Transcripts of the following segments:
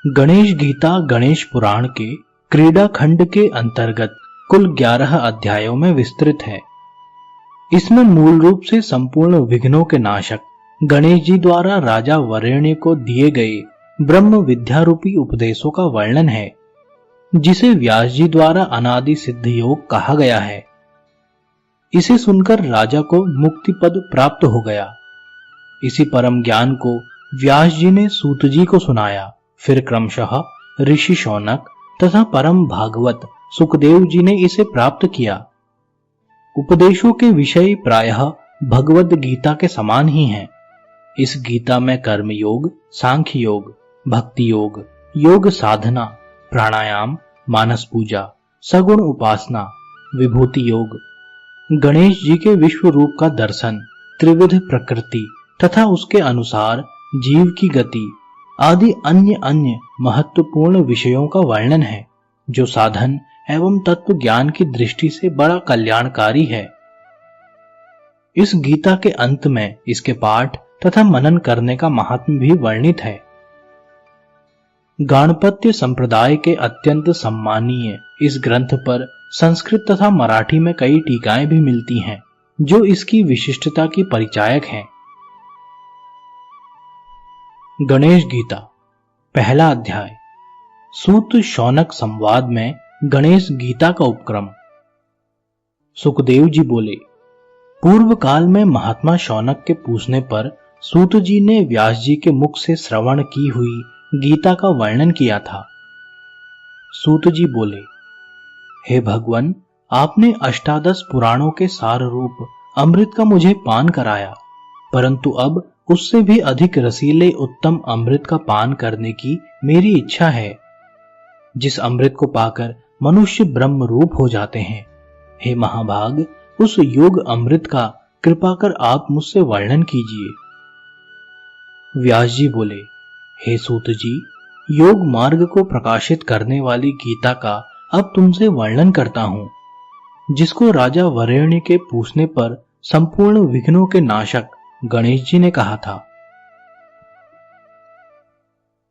गणेश गीता गणेश पुराण के क्रीड़ा खंड के अंतर्गत कुल 11 अध्यायों में विस्तृत है। इसमें मूल रूप से संपूर्ण विघ्नों के नाशक गणेश जी द्वारा राजा वरेण्य को दिए गए ब्रह्म विद्या रूपी उपदेशों का वर्णन है, जिसे व्यास जी द्वारा अनादि सिद्ध योग कहा गया है। इसे सुनकर राजा को मुक्ति पद प्राप्त हो गया। इसी परम ज्ञान को व्यास जी ने सूत जी को सुनाया। फिर क्रमशः ऋषि शौनक तथा परम भागवत सुखदेव जी ने इसे प्राप्त किया। उपदेशों के विषय प्रायः भगवद गीता के समान ही हैं। इस गीता में कर्म योग, सांख्य योग, भक्ति योग, योग साधना, प्राणायाम, मानस पूजा, सगुण उपासना, विभूति योग, गणेश जी के विश्व रूप का दर्शन, त्रिविध प्रकृति तथा उसके अनुसार जीव की गति आदि अन्य महत्वपूर्ण विषयों का वर्णन है, जो साधन एवं तत्व ज्ञान की दृष्टि से बड़ा कल्याणकारी है। इस गीता के अंत में इसके पाठ तथा मनन करने का महात्म्य भी वर्णित है। गाणपत्य संप्रदाय के अत्यंत सम्मानीय इस ग्रंथ पर संस्कृत तथा मराठी में कई टीकाएं भी मिलती हैं, जो इसकी विशिष्टता की परिचायक हैं। गणेश गीता पहला अध्याय। सूत शौनक संवाद में गणेश गीता का उपक्रम। सुखदेव जी बोले, पूर्व काल में महात्मा शौनक के पूछने पर सूत जी ने व्यास जी के मुख से श्रवण की हुई गीता का वर्णन किया था। सूत जी बोले, हे भगवान, आपने अष्टादश पुराणों के सार रूप अमृत का मुझे पान कराया, परंतु अब उससे भी अधिक रसीले उत्तम अमृत का पान करने की मेरी इच्छा है, जिस अमृत को पाकर मनुष्य ब्रह्म रूप हो जाते हैं। हे महाभाग, उस योग अमृत का कृपा कर आप मुझसे वर्णन कीजिए। व्यास जी बोले, हे सूत जी, योग मार्ग को प्रकाशित करने वाली गीता का अब तुमसे वर्णन करता हूं, जिसको राजा वरेण्य के पूछने पर संपूर्ण विघ्नों के नाशक गणेश जी ने कहा था।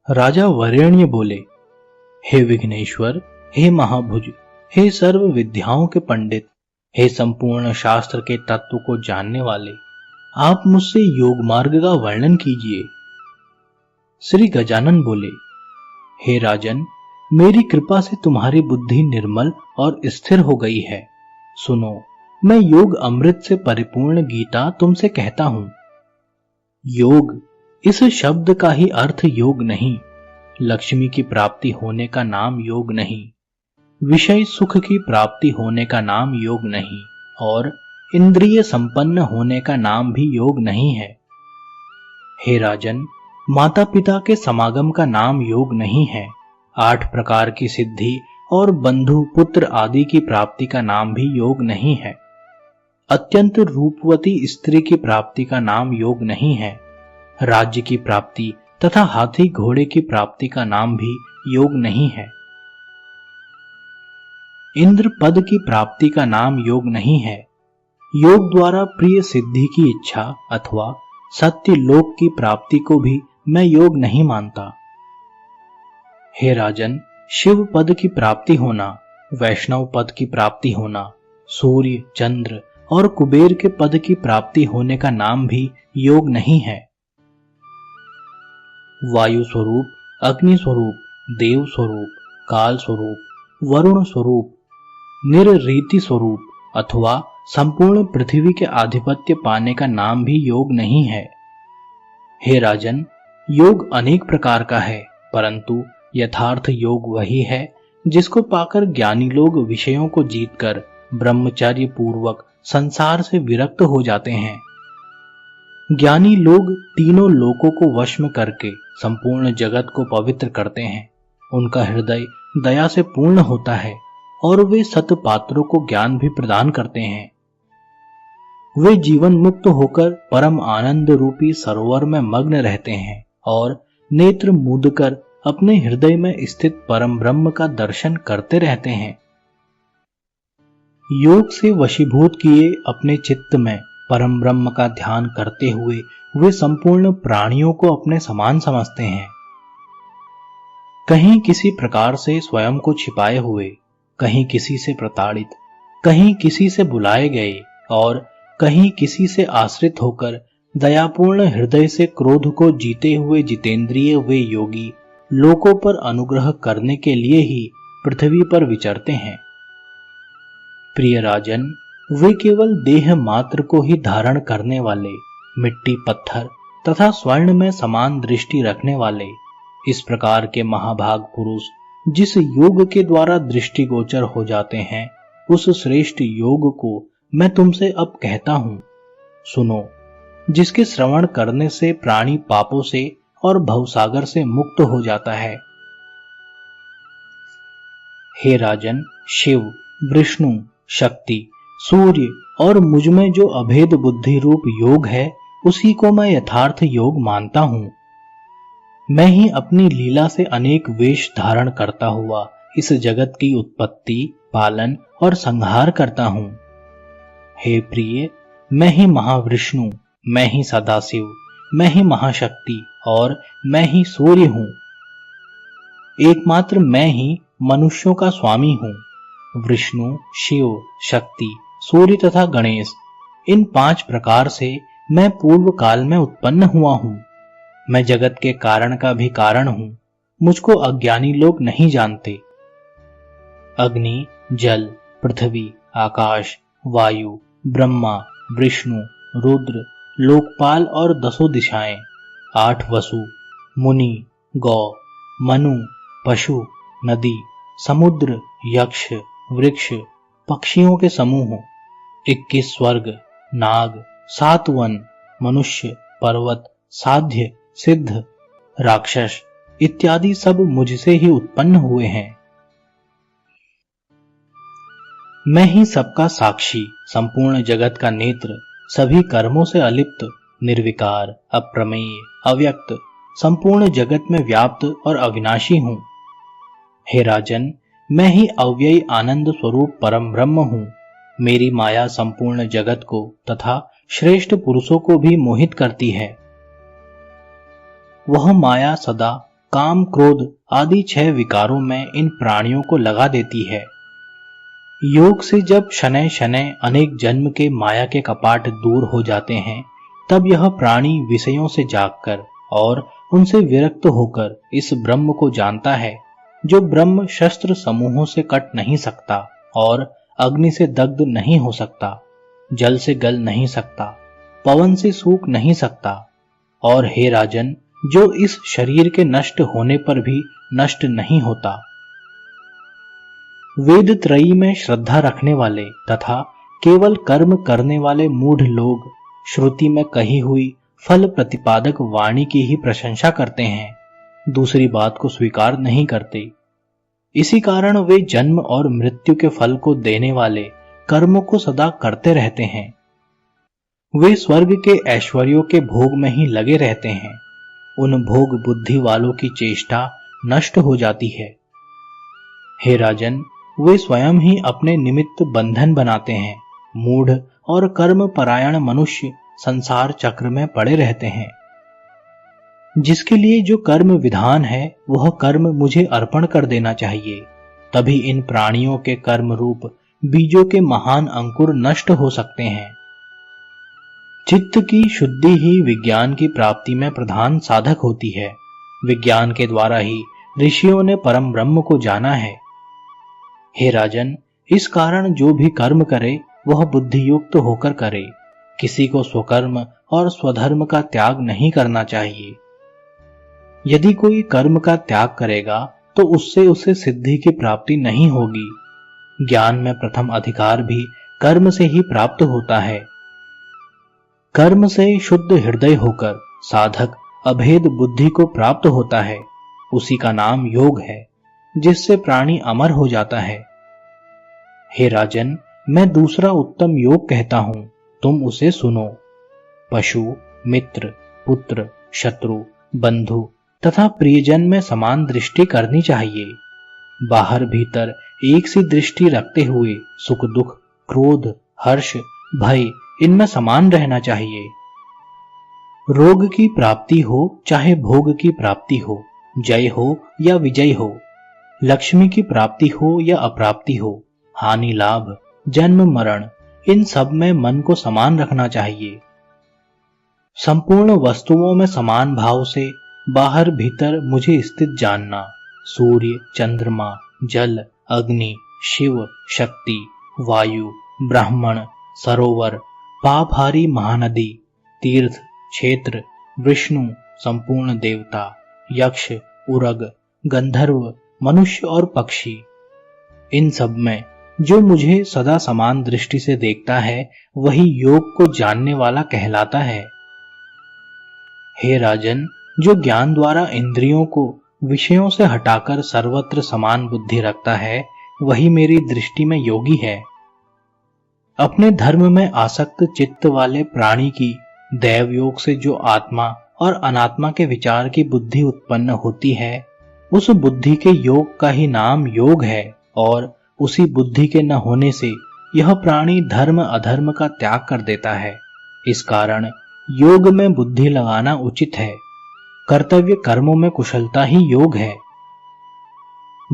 राजा वरेण्य बोले, हे विघ्नेश्वर, हे महाभुज, हे सर्व विद्याओं के पंडित, हे संपूर्ण शास्त्र के तत्व को जानने वाले, आप मुझसे योग मार्ग का वर्णन कीजिए। श्री गजानन बोले, हे राजन, मेरी कृपा से तुम्हारी बुद्धि निर्मल और स्थिर हो गई है। सुनो, मैं योग अमृत से परिपूर्ण गीता तुमसे कहता हूं। योग, इस शब्द का ही अर्थ योग नहीं, लक्ष्मी की प्राप्ति होने का नाम योग नहीं, विषय सुख की प्राप्ति होने का नाम योग नहीं, और इंद्रिय संपन्न होने का नाम भी योग नहीं है। हे राजन, माता पिता के समागम का नाम योग नहीं है। 8 प्रकार की सिद्धि और बंधु पुत्र आदि की प्राप्ति का नाम भी योग नहीं है। अत्यंत रूपवती स्त्री की प्राप्ति का नाम योग नहीं है। राज्य की प्राप्ति तथा हाथी घोड़े की प्राप्ति का नाम भी योग नहीं है। इंद्र पद की प्राप्ति का नाम योग नहीं है। योग द्वारा प्रिय सिद्धि की इच्छा अथवा सत्य लोक की प्राप्ति को भी मैं योग नहीं मानता। हे राजन, शिव पद की प्राप्ति होना, वैष्णव पद की प्राप्ति होना, सूर्य, चंद्र और कुबेर के पद की प्राप्ति होने का नाम भी योग नहीं है। वायु स्वरूप, अग्नि स्वरूप, देव स्वरूप, काल स्वरूप, वरुण स्वरूप, निर्रीति स्वरूप अथवा संपूर्ण पृथ्वी के आधिपत्य पाने का नाम भी योग नहीं है। हे राजन, योग अनेक प्रकार का है, परंतु यथार्थ योग वही है जिसको पाकर ज्ञानी लोग विषयों को जीतकर ब्रह्मचर्य पूर्वक संसार से विरक्त हो जाते हैं। ज्ञानी लोग तीनों लोकों को वश में करके संपूर्ण जगत को पवित्र करते हैं। उनका हृदय दया से पूर्ण होता है और वे सतपात्रों को ज्ञान भी प्रदान करते हैं। वे जीवन मुक्त होकर परम आनंद रूपी सरोवर में मग्न रहते हैं और नेत्र मूंदकर अपने हृदय में स्थित परम ब्रह्म का दर्शन करते रहते हैं। योग से वशीभूत किए अपने चित्त में परम ब्रह्म का ध्यान करते हुए वे संपूर्ण प्राणियों को अपने समान समझते हैं। कहीं किसी प्रकार से स्वयं को छिपाए हुए, कहीं किसी से प्रताड़ित, कहीं किसी से बुलाए गए और कहीं किसी से आश्रित होकर दयापूर्ण हृदय से क्रोध को जीते हुए जितेंद्रिय वे योगी लोकों पर अनुग्रह करने के लिए ही पृथ्वी पर विचरते हैं। प्रिय राजन, वे केवल देह मात्र को ही धारण करने वाले, मिट्टी पत्थर तथा स्वर्ण में समान दृष्टि रखने वाले इस प्रकार के महाभाग पुरुष जिस योग के द्वारा दृष्टिगोचर हो जाते हैं, उस श्रेष्ठ योग को मैं तुमसे अब कहता हूं, सुनो, जिसके श्रवण करने से प्राणी पापों से और भवसागर से मुक्त हो जाता है। हे राजन, शिव, विष्णु, शक्ति, सूर्य और मुझमें जो अभेद बुद्धि रूप योग है, उसी को मैं यथार्थ योग मानता हूं। मैं ही अपनी लीला से अनेक वेश धारण करता हुआ इस जगत की उत्पत्ति, पालन और संहार करता हूं। हे प्रिय, मैं ही महाविष्णु, मैं ही सदाशिव, मैं ही महाशक्ति और मैं ही सूर्य हूं। एकमात्र मैं ही मनुष्यों का स्वामी हूं। विष्णु, शिव, शक्ति, सूर्य तथा गणेश, इन 5 प्रकार से मैं पूर्व काल में उत्पन्न हुआ हूं। मैं जगत के कारण का भी कारण हूं। मुझको अज्ञानी लोग नहीं जानते। अग्नि, जल, पृथ्वी, आकाश, वायु, ब्रह्मा, विष्णु, रुद्र, लोकपाल और 10 दिशाएं, 8 वसु, मुनि, गौ, मनु, पशु, नदी, समुद्र, यक्ष, वृक्ष, पक्षियों के समूह, 21 स्वर्ग, नाग, 7 वन, मनुष्य, पर्वत, साध्य, सिद्ध, राक्षस इत्यादि सब मुझसे ही उत्पन्न हुए हैं। मैं ही सबका साक्षी, संपूर्ण जगत का नेत्र, सभी कर्मों से अलिप्त, निर्विकार, अप्रमेय, अव्यक्त, संपूर्ण जगत में व्याप्त और अविनाशी हूं। हे राजन, मैं ही अव्ययी आनंद स्वरूप परम ब्रह्म हूं। मेरी माया संपूर्ण जगत को तथा श्रेष्ठ पुरुषों को भी मोहित करती है। वह माया सदा काम, क्रोध आदि 6 विकारों में इन प्राणियों को लगा देती है। योग से जब शनै शनै अनेक जन्म के माया के कपाट दूर हो जाते हैं, तब यह प्राणी विषयों से जागकर और उनसे विरक्त होकर इस ब्रह्म को जानता है, जो ब्रह्म शस्त्र समूहों से कट नहीं सकता और अग्नि से दग्ध नहीं हो सकता, जल से गल नहीं सकता, पवन से सूख नहीं सकता, और हे राजन, जो इस शरीर के नष्ट होने पर भी नष्ट नहीं होता। वेद त्रयी में श्रद्धा रखने वाले तथा केवल कर्म करने वाले मूढ़ लोग श्रुति में कही हुई फल प्रतिपादक वाणी की ही प्रशंसा करते हैं, दूसरी बात को स्वीकार नहीं करते। इसी कारण वे जन्म और मृत्यु के फल को देने वाले कर्मों को सदा करते रहते हैं। वे स्वर्ग के ऐश्वर्यों के भोग में ही लगे रहते हैं। उन भोग बुद्धि वालों की चेष्टा नष्ट हो जाती है। हे राजन, वे स्वयं ही अपने निमित्त बंधन बनाते हैं। मूढ़ और कर्म परायण मनुष्य संसार चक्र में पड़े रहते हैं। जिसके लिए जो कर्म विधान है, वह कर्म मुझे अर्पण कर देना चाहिए, तभी इन प्राणियों के कर्म रूप बीजों के महान अंकुर नष्ट हो सकते हैं। चित्त की शुद्धि ही विज्ञान की प्राप्ति में प्रधान साधक होती है। विज्ञान के द्वारा ही ऋषियों ने परम ब्रह्म को जाना है। हे राजन, इस कारण जो भी कर्म करे वह बुद्धियुक्त होकर करे। किसी को स्वकर्म और स्वधर्म का त्याग नहीं करना चाहिए। यदि कोई कर्म का त्याग करेगा तो उससे उसे सिद्धि की प्राप्ति नहीं होगी। ज्ञान में प्रथम अधिकार भी कर्म से ही प्राप्त होता है। कर्म से शुद्ध हृदय होकर साधक अभेद बुद्धि को प्राप्त होता है। उसी का नाम योग है, जिससे प्राणी अमर हो जाता है। हे राजन, मैं दूसरा उत्तम योग कहता हूं, तुम उसे सुनो। पशु, मित्र, पुत्र, शत्रु, बंधु तथा प्रियजन में समान दृष्टि करनी चाहिए। बाहर भीतर एक सी दृष्टि रखते हुए सुख दुख, क्रोध, हर्ष, भय इनमें समान रहना चाहिए। रोग की प्राप्ति हो चाहे भोग की प्राप्ति हो, जय हो या विजय हो, लक्ष्मी की प्राप्ति हो या अप्राप्ति हो, हानि लाभ, जन्म मरण, इन सब में मन को समान रखना चाहिए। संपूर्ण वस्तुओं में समान भाव से बाहर भीतर मुझे स्थित जानना। सूर्य, चंद्रमा, जल, अग्नि, शिव, शक्ति, वायु, ब्राह्मण, सरोवर, पापहारी महानदी, तीर्थ, क्षेत्र, विष्णु, संपूर्ण देवता, यक्ष, उरग, गंधर्व, मनुष्य और पक्षी, इन सब में जो मुझे सदा समान दृष्टि से देखता है वही योग को जानने वाला कहलाता है। हे राजन, जो ज्ञान द्वारा इंद्रियों को विषयों से हटाकर सर्वत्र समान बुद्धि रखता है वही मेरी दृष्टि में योगी है। अपने धर्म में आसक्त चित्त वाले प्राणी की दैव योग से जो आत्मा और अनात्मा के विचार की बुद्धि उत्पन्न होती है, उस बुद्धि के योग का ही नाम योग है, और उसी बुद्धि के न होने से यह प्राणी धर्म अधर्म का त्याग कर देता है। इस कारण योग में बुद्धि लगाना उचित है। कर्तव्य कर्मों में कुशलता ही योग है।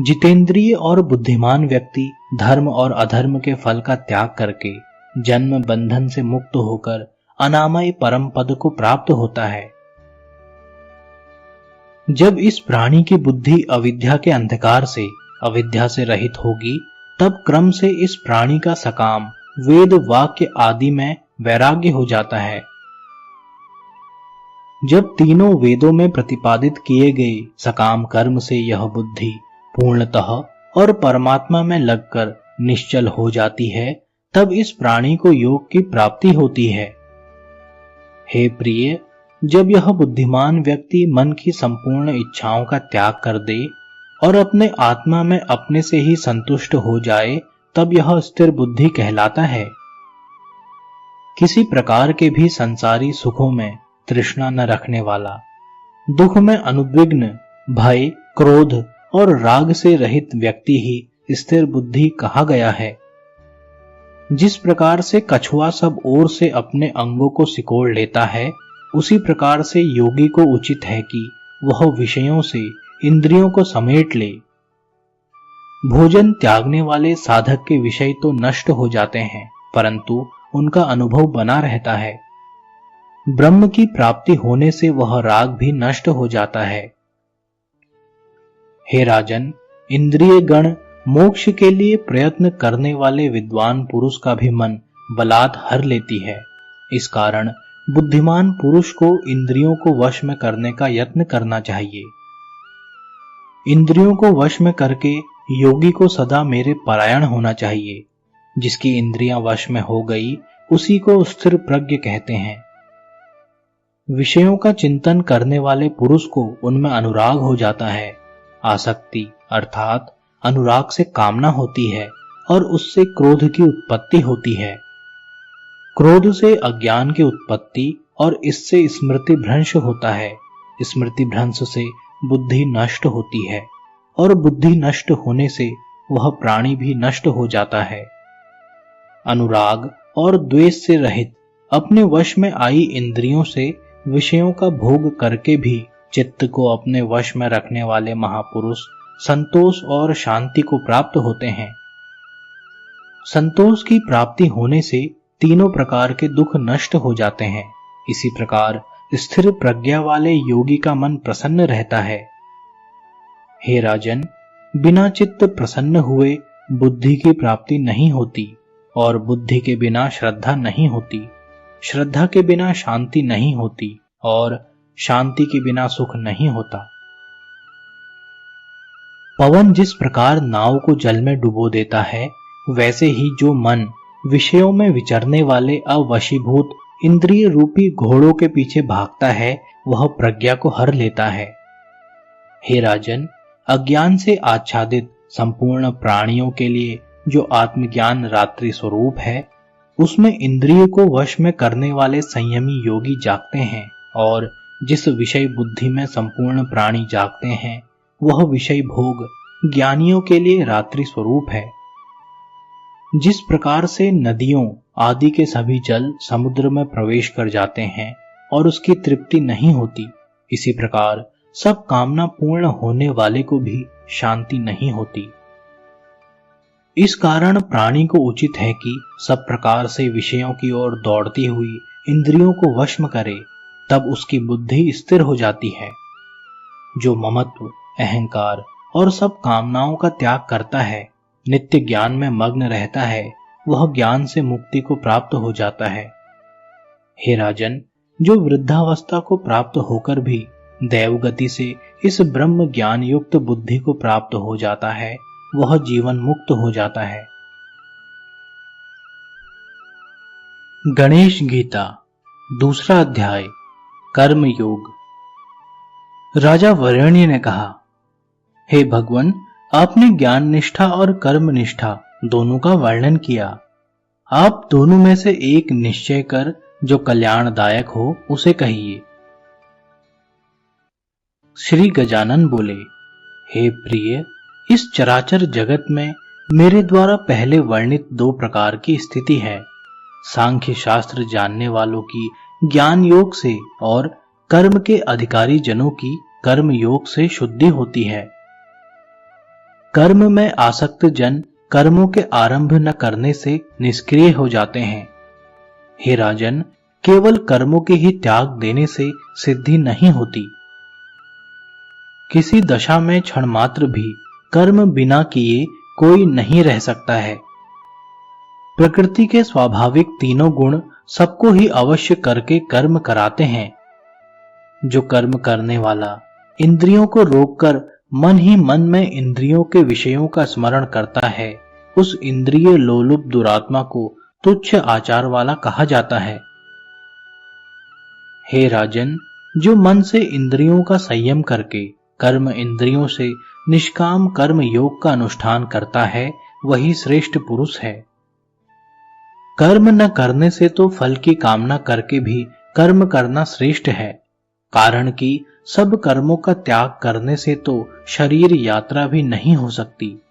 जितेंद्रिय और बुद्धिमान व्यक्ति धर्म और अधर्म के फल का त्याग करके जन्म बंधन से मुक्त होकर अनामय परम पद को प्राप्त होता है। जब इस प्राणी की बुद्धि अविद्या के अंधकार से अविद्या से रहित होगी, तब क्रम से इस प्राणी का सकाम वेद वाक्य आदि में वैराग्य हो जाता है। जब तीनों वेदों में प्रतिपादित किए गए सकाम कर्म से यह बुद्धि पूर्णतः और परमात्मा में लगकर निश्चल हो जाती है, तब इस प्राणी को योग की प्राप्ति होती है। हे प्रिय, जब यह बुद्धिमान व्यक्ति मन की संपूर्ण इच्छाओं का त्याग कर दे और अपने आत्मा में अपने से ही संतुष्ट हो जाए, तब यह स्थिर बुद्धि कहलाता है। किसी प्रकार के भी संसारी सुखों में तृष्णा न रखने वाला, दुख में अनुद्विग्न, भय, क्रोध और राग से रहित व्यक्ति ही स्थिर बुद्धि कहा गया है। जिस प्रकार से कछुआ सब ओर से अपने अंगों को सिकोड़ लेता है, उसी प्रकार से योगी को उचित है कि वह विषयों से इंद्रियों को समेट ले। भोजन त्यागने वाले साधक के विषय तो नष्ट हो जाते हैं, परंतु उनका अनुभव बना रहता है। ब्रह्म की प्राप्ति होने से वह राग भी नष्ट हो जाता है। हे राजन, इंद्रिय गण मोक्ष के लिए प्रयत्न करने वाले विद्वान पुरुष का भी मन बलात् हर लेती है। इस कारण बुद्धिमान पुरुष को इंद्रियों को वश में करने का यत्न करना चाहिए। इंद्रियों को वश में करके योगी को सदा मेरे परायण होना चाहिए। जिसकी इंद्रियां वश में हो गई, उसी को स्थिर प्रज्ञ कहते हैं। विषयों का चिंतन करने वाले पुरुष को उनमें अनुराग हो जाता है। आसक्ति अर्थात अनुराग से कामना होती है और उससे क्रोध की उत्पत्ति होती है। क्रोध से अज्ञान की उत्पत्ति और इससे स्मृति भ्रंश होता है। स्मृति भ्रंश से बुद्धि नष्ट होती है और बुद्धि नष्ट होने से वह प्राणी भी नष्ट हो जाता है। अनुराग और द्वेष से रहित अपने वश में आई इंद्रियों से विषयों का भोग करके भी चित्त को अपने वश में रखने वाले महापुरुष संतोष और शांति को प्राप्त होते हैं। संतोष की प्राप्ति होने से तीनों प्रकार के दुख नष्ट हो जाते हैं। इसी प्रकार स्थिर प्रज्ञा वाले योगी का मन प्रसन्न रहता है। हे राजन, बिना चित्त प्रसन्न हुए बुद्धि की प्राप्ति नहीं होती और बुद्धि के बिना श्रद्धा नहीं होती। श्रद्धा के बिना शांति नहीं होती और शांति के बिना सुख नहीं होता। पवन जिस प्रकार नाव को जल में डुबो देता है, वैसे ही जो मन विषयों में विचरने वाले अवशीभूत इंद्रिय रूपी घोड़ों के पीछे भागता है, वह प्रज्ञा को हर लेता है। हे राजन, अज्ञान से आच्छादित संपूर्ण प्राणियों के लिए जो आत्मज्ञान रात्रि स्वरूप है, उसमें इंद्रिय को वश में करने वाले संयमी योगी जागते हैं, और जिस विषय बुद्धि में संपूर्ण प्राणी जागते हैं, वह विषय भोग ज्ञानियों के लिए रात्रि स्वरूप है। जिस प्रकार से नदियों आदि के सभी जल समुद्र में प्रवेश कर जाते हैं और उसकी तृप्ति नहीं होती, इसी प्रकार सब कामना पूर्ण होने वाले को भी शांति नहीं होती। इस कारण प्राणी को उचित है कि सब प्रकार से विषयों की ओर दौड़ती हुई इंद्रियों को वश में करे, तब उसकी बुद्धि स्थिर हो जाती है। जो ममत्व, अहंकार और सब कामनाओं का त्याग करता है, नित्य ज्ञान में मग्न रहता है, वह ज्ञान से मुक्ति को प्राप्त हो जाता है। हे राजन, जो वृद्धावस्था को प्राप्त होकर भी दैवगति से इस ब्रह्म ज्ञान युक्त बुद्धि को प्राप्त हो जाता है, वह जीवन मुक्त हो जाता है। गणेश गीता, दूसरा अध्याय, कर्म योग। राजा वरेण्य ने कहा, हे भगवान, आपने ज्ञान निष्ठा और कर्म निष्ठा दोनों का वर्णन किया। आप दोनों में से एक निश्चय कर जो कल्याणदायक हो उसे कहिए। श्री गजानन बोले, हे प्रिय, इस चराचर जगत में मेरे द्वारा पहले वर्णित दो प्रकार की स्थिति है। सांख्य शास्त्र जानने वालों की ज्ञान योग से और कर्म के अधिकारी जनों की कर्म योग से शुद्धि होती है। कर्म में आसक्त जन कर्मों के आरंभ न करने से निष्क्रिय हो जाते हैं। हे राजन, केवल कर्मों के ही त्याग देने से सिद्धि नहीं होती। किसी दशा में क्षण मात्र भी कर्म बिना किए कोई नहीं रह सकता है। प्रकृति के स्वाभाविक तीनों गुण सबको ही अवश्य करके कर्म कराते हैं। जो कर्म करने वाला इंद्रियों को रोककर मन ही मन में इंद्रियों के विषयों का स्मरण करता है, उस इंद्रिय लोलुप दुरात्मा को तुच्छ आचार वाला कहा जाता है। हे राजन, जो मन से इंद्रियों का संयम करके कर्म इंद्रियों से निष्काम कर्म योग का अनुष्ठान करता है, वही श्रेष्ठ पुरुष है। कर्म न करने से तो फल की कामना करके भी कर्म करना श्रेष्ठ है, कारण कि सब कर्मों का त्याग करने से तो शरीर यात्रा भी नहीं हो सकती।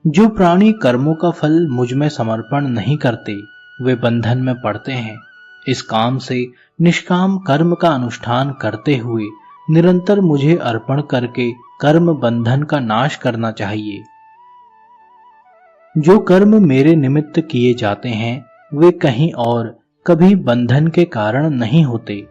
जो प्राणी कर्मों का फल मुझ में समर्पण नहीं करते, वे बंधन में पड़ते हैं। इस काम से निष्काम कर्म का अनुष्ठान करते हुए निरंतर मुझे अर्पण करके कर्म बंधन का नाश करना चाहिए। जो कर्म मेरे निमित्त किए जाते हैं, वे कहीं और कभी बंधन के कारण नहीं होते,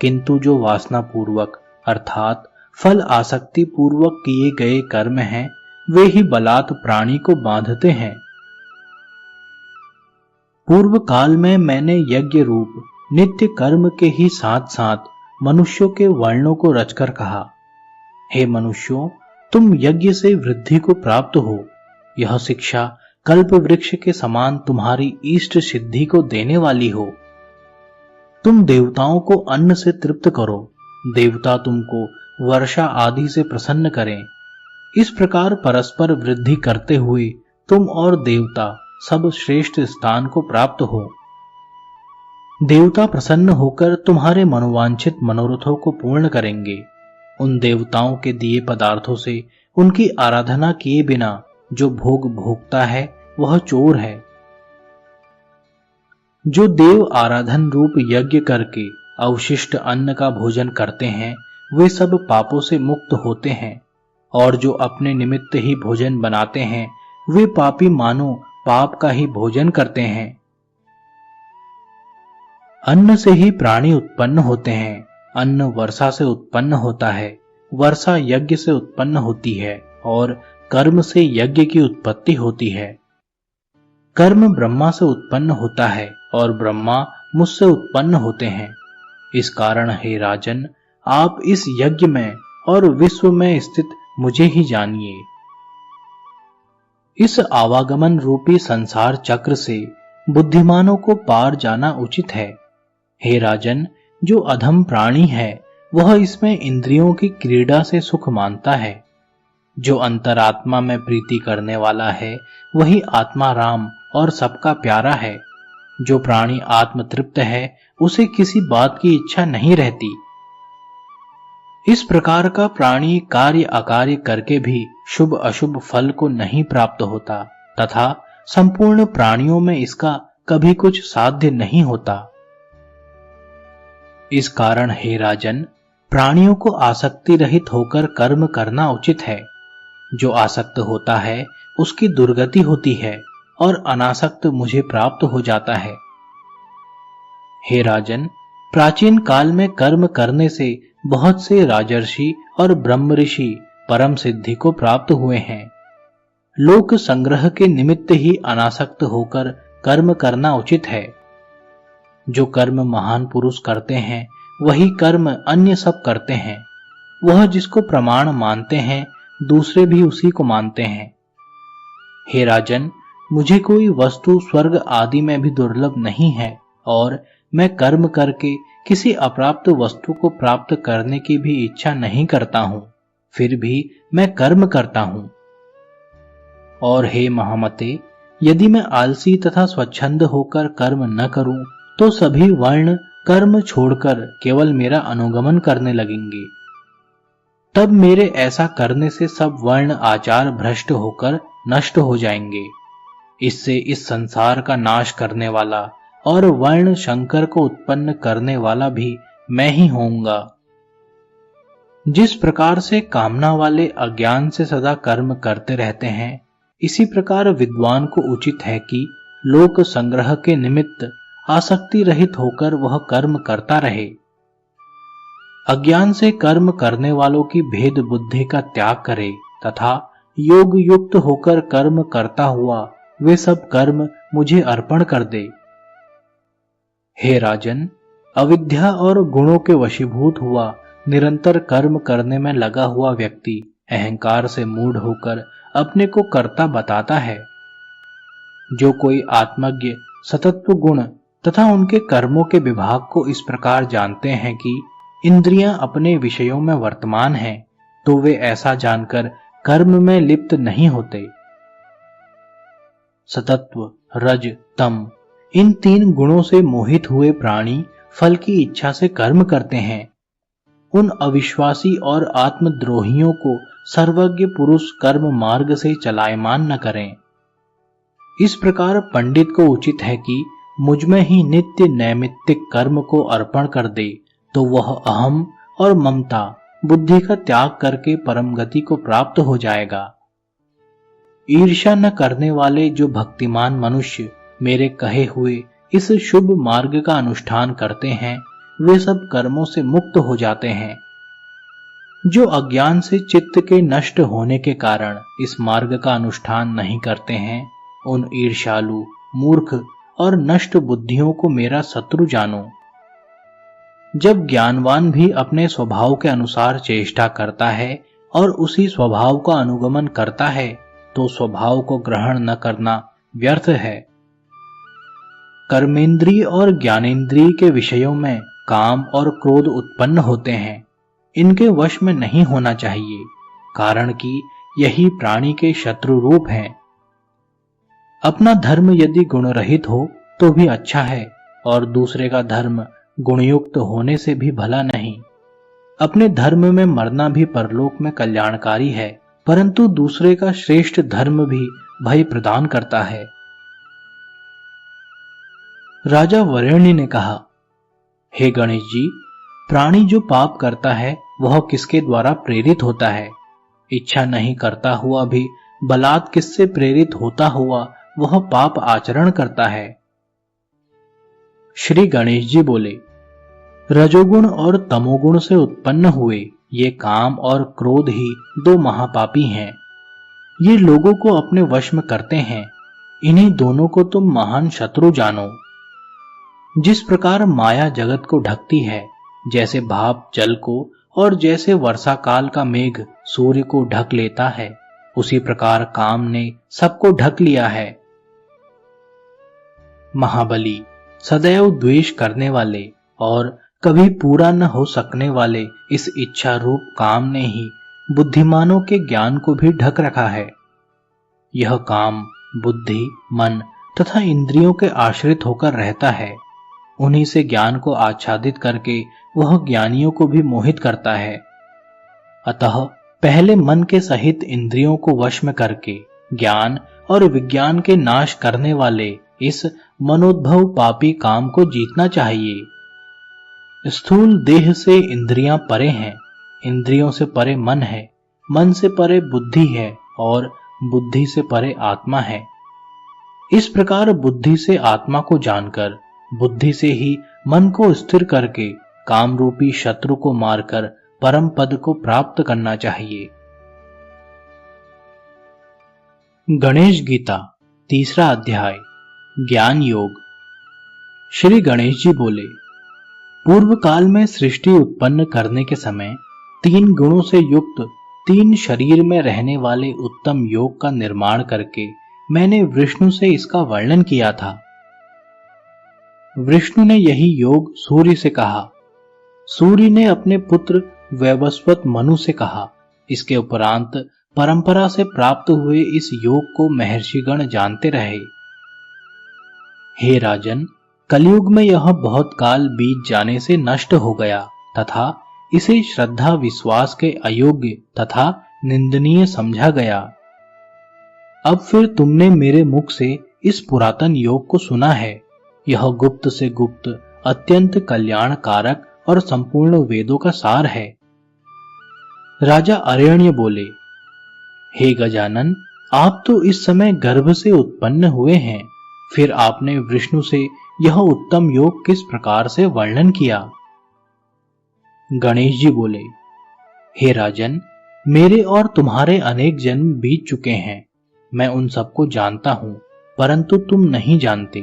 किंतु जो वासना पूर्वक अर्थात फल आसक्ति पूर्वक किए गए कर्म हैं, वे ही बलात् प्राणी को बांधते हैं। पूर्व काल में मैंने यज्ञ रूप नित्य कर्म के ही साथ साथ मनुष्यों के वर्णों को रचकर कहा, हे मनुष्यों, तुम यज्ञ से वृद्धि को प्राप्त हो। यह शिक्षा कल्प वृक्ष के समान तुम्हारी इष्ट सिद्धि को देने वाली हो। तुम देवताओं को अन्न से तृप्त करो, देवता तुमको वर्षा आदि से प्रसन्न करें। इस प्रकार परस्पर वृद्धि करते हुए तुम और देवता सब श्रेष्ठ स्थान को प्राप्त हो। देवता प्रसन्न होकर तुम्हारे मनोवांछित मनोरथों को पूर्ण करेंगे। उन देवताओं के दिए पदार्थों से उनकी आराधना किए बिना जो भोग भोगता है, वह चोर है। जो देव आराधन रूप यज्ञ करके अवशिष्ट अन्न का भोजन करते हैं, वे सब पापों से मुक्त होते हैं, और जो अपने निमित्त ही भोजन बनाते हैं, वे पापी मानो पाप का ही भोजन करते हैं। अन्न से ही प्राणी उत्पन्न होते हैं। अन्न वर्षा से उत्पन्न होता है, वर्षा यज्ञ से उत्पन्न होती है, और कर्म से यज्ञ की उत्पत्ति होती है। कर्म ब्रह्मा से उत्पन्न होता है, और ब्रह्मा मुझसे उत्पन्न होते हैं। इस कारण हे राजन, आप इस यज्ञ में और विश्व में स्थित मुझे ही जानिए। इस आवागमन रूपी संसार चक्र से बुद्धिमानों को पार जाना उचित है। हे राजन, जो अधम प्राणी है, वह इसमें इंद्रियों की क्रीड़ा से सुख मानता है। जो अंतरात्मा में प्रीति करने वाला है, वही आत्मा राम और सबका प्यारा है। जो प्राणी आत्म तृप्त है, उसे किसी बात की इच्छा नहीं रहती। इस प्रकार का प्राणी कार्य अकार्य करके भी शुभ अशुभ फल को नहीं प्राप्त होता, तथा संपूर्ण प्राणियों में इसका कभी कुछ साध्य नहीं होता। इस कारण हे राजन, प्राणियों को आसक्ति रहित होकर कर्म करना उचित है। जो आसक्त होता है उसकी दुर्गति होती है और अनासक्त मुझे प्राप्त हो जाता है। हे राजन, प्राचीन काल में कर्म करने से बहुत से राजर्षि और ब्रह्म ऋषि परम सिद्धि को प्राप्त हुए हैं। लोक संग्रह के निमित्त ही अनासक्त होकर कर्म करना उचित है। जो कर्म महान पुरुष करते हैं वही कर्म अन्य सब करते हैं। वह जिसको प्रमाण मानते हैं दूसरे भी उसी को मानते हैं। हे राजन, मुझे कोई वस्तु स्वर्ग आदि में भी दुर्लभ नहीं है और मैं कर्म करके किसी अप्राप्त वस्तु को प्राप्त करने की भी इच्छा नहीं करता हूं, फिर भी मैं कर्म करता हूं। और हे महामते, यदि मैं आलसी तथा स्वच्छंद होकर कर्म न करूं तो सभी वर्ण कर्म छोड़कर केवल मेरा अनुगमन करने लगेंगे। तब मेरे ऐसा करने से सब वर्ण आचार भ्रष्ट होकर नष्ट हो जाएंगे। इससे इस संसार का नाश करने वाला और वर्ण शंकर को उत्पन्न करने वाला भी मैं ही होऊंगा। जिस प्रकार से कामना वाले अज्ञान से सदा कर्म करते रहते हैं, इसी प्रकार विद्वान को उचित है कि लोक संग्रह के निमित्त आसक्ति रहित होकर वह कर्म करता रहे। अज्ञान से कर्म करने वालों की भेद बुद्धि का त्याग करे तथा योग युक्त होकर कर्म करता हुआ वे सब कर्म मुझे अर्पण कर दे। हे राजन, अविद्या और गुणों के वशीभूत हुआ निरंतर कर्म करने में लगा हुआ व्यक्ति अहंकार से मूढ़ होकर अपने को कर्ता बताता है। जो कोई आत्मज्ञ सतत्व गुण तथा उनके कर्मों के विभाग को इस प्रकार जानते हैं कि इंद्रियां अपने विषयों में वर्तमान हैं, तो वे ऐसा जानकर कर्म में लिप्त नहीं होते। सतत्व, रज, तम, इन तीन गुणों से मोहित हुए प्राणी फल की इच्छा से कर्म करते हैं। उन अविश्वासी और आत्मद्रोहियों को सर्वज्ञ पुरुष कर्म मार्ग से चलायमान न करें। इस प्रकार पंडित को उचित है कि मुझमें ही नित्य नैमित्तिक कर्म को अर्पण कर दे, तो वह अहम और ममता बुद्धि का त्याग करके परम गति को प्राप्त हो जाएगा। ईर्ष्या न करने वाले जो भक्तिमान मनुष्य मेरे कहे हुए इस शुभ मार्ग का अनुष्ठान करते हैं, वे सब कर्मों से मुक्त हो जाते हैं। जो अज्ञान से चित्त के नष्ट होने के कारण इस मार्ग का अनुष्ठान नहीं करते हैं, उन ईर्ष्यालु, मूर्ख और नष्ट बुद्धियों को मेरा शत्रु जानो। जब ज्ञानवान भी अपने स्वभाव के अनुसार चेष्टा करता है और उसी स्वभाव का अनुगमन करता है, तो स्वभाव को ग्रहण न करना व्यर्थ है। कर्मेंद्रिय और ज्ञानेंद्रिय के विषयों में काम और क्रोध उत्पन्न होते हैं। इनके वश में नहीं होना चाहिए, कारण कि यही प्राणी के शत्रु रूप हैं। अपना धर्म यदि गुण रहित हो तो भी अच्छा है और दूसरे का धर्म गुणयुक्त होने से भी भला नहीं। अपने धर्म में मरना भी परलोक में कल्याणकारी है, परंतु दूसरे का श्रेष्ठ धर्म भी भय प्रदान करता है। राजा वरेण्य ने कहा, हे गणेश जी, प्राणी जो पाप करता है वह किसके द्वारा प्रेरित होता है? इच्छा नहीं करता हुआ भी बलात् किससे प्रेरित होता हुआ वह पाप आचरण करता है? श्री गणेश जी बोले, रजोगुण और तमोगुण से उत्पन्न हुए ये काम और क्रोध ही दो महापापी हैं। ये लोगों को अपने वश में करते हैं। इन्हीं दोनों को तुम महान शत्रु जानो। जिस प्रकार माया जगत को ढकती है, जैसे भाप जल को और जैसे वर्षा काल का मेघ सूर्य को ढक लेता है, उसी प्रकार काम ने सबको ढक लिया है। महाबली, सदैव द्वेष करने वाले और कभी पूरा न हो सकने वाले इस इच्छा रूप काम ने ही बुद्धिमानों के ज्ञान को भी ढक रखा है। यह काम बुद्धि, मन तथा इंद्रियों के आश्रित होकर रहता है। उन्हीं से ज्ञान को आच्छादित करके वह ज्ञानियों को भी मोहित करता है। अतः पहले मन के सहित इंद्रियों को वश में करके ज्ञान और विज्ञान के नाश करने वाले इस मनोद्भव पापी काम को जीतना चाहिए। स्थूल देह से इंद्रियां परे हैं, इंद्रियों से परे मन है, मन से परे बुद्धि है और बुद्धि से परे आत्मा है। इस प्रकार बुद्धि से आत्मा को जानकर, बुद्धि से ही मन को स्थिर करके काम रूपी शत्रु को मारकर परम पद को प्राप्त करना चाहिए। गणेश गीता तीसरा अध्याय ज्ञान योग। श्री गणेश जी बोले, पूर्व काल में सृष्टि उत्पन्न करने के समय 3 गुणों से युक्त 3 शरीर में रहने वाले उत्तम योग का निर्माण करके मैंने विष्णु से इसका वर्णन किया था। विष्णु ने यही योग सूर्य से कहा, सूर्य ने अपने पुत्र वैवस्वत मनु से कहा। इसके उपरांत परंपरा से प्राप्त हुए इस योग को महर्षिगण जानते रहे। हे राजन, कलयुग में यह बहुत काल बीत जाने से नष्ट हो गया तथा इसे श्रद्धा विश्वास के अयोग्य तथा निंदनीय समझा गया। अब फिर तुमने मेरे मुख से इस पुरातन योग को सुना है। यह गुप्त से गुप्त, अत्यंत कल्याणकारक और संपूर्ण वेदों का सार है। राजा अरण्य बोले, हे गजानन, आप तो इस समय गर्भ से उत्पन्न हुए हैं, फिर आपने विष्णु से यह उत्तम योग किस प्रकार से वर्णन किया? गणेश जी बोले, हे राजन, मेरे और तुम्हारे अनेक जन्म बीत चुके हैं। मैं उन सबको जानता हूं, परंतु तुम नहीं जानते।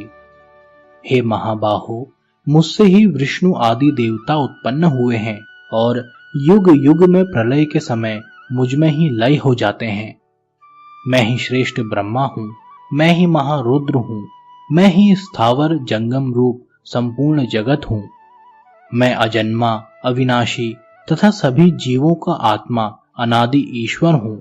हे महाबाहो, मुझसे ही विष्णु आदि देवता उत्पन्न हुए हैं और युग युग में प्रलय के समय मुझ में ही लय हो जाते हैं। मैं ही श्रेष्ठ ब्रह्मा हूं, मैं ही महारुद्र हूं, मैं ही स्थावर जंगम रूप संपूर्ण जगत हूं। मैं अजन्मा, अविनाशी तथा सभी जीवों का आत्मा अनादि ईश्वर हूं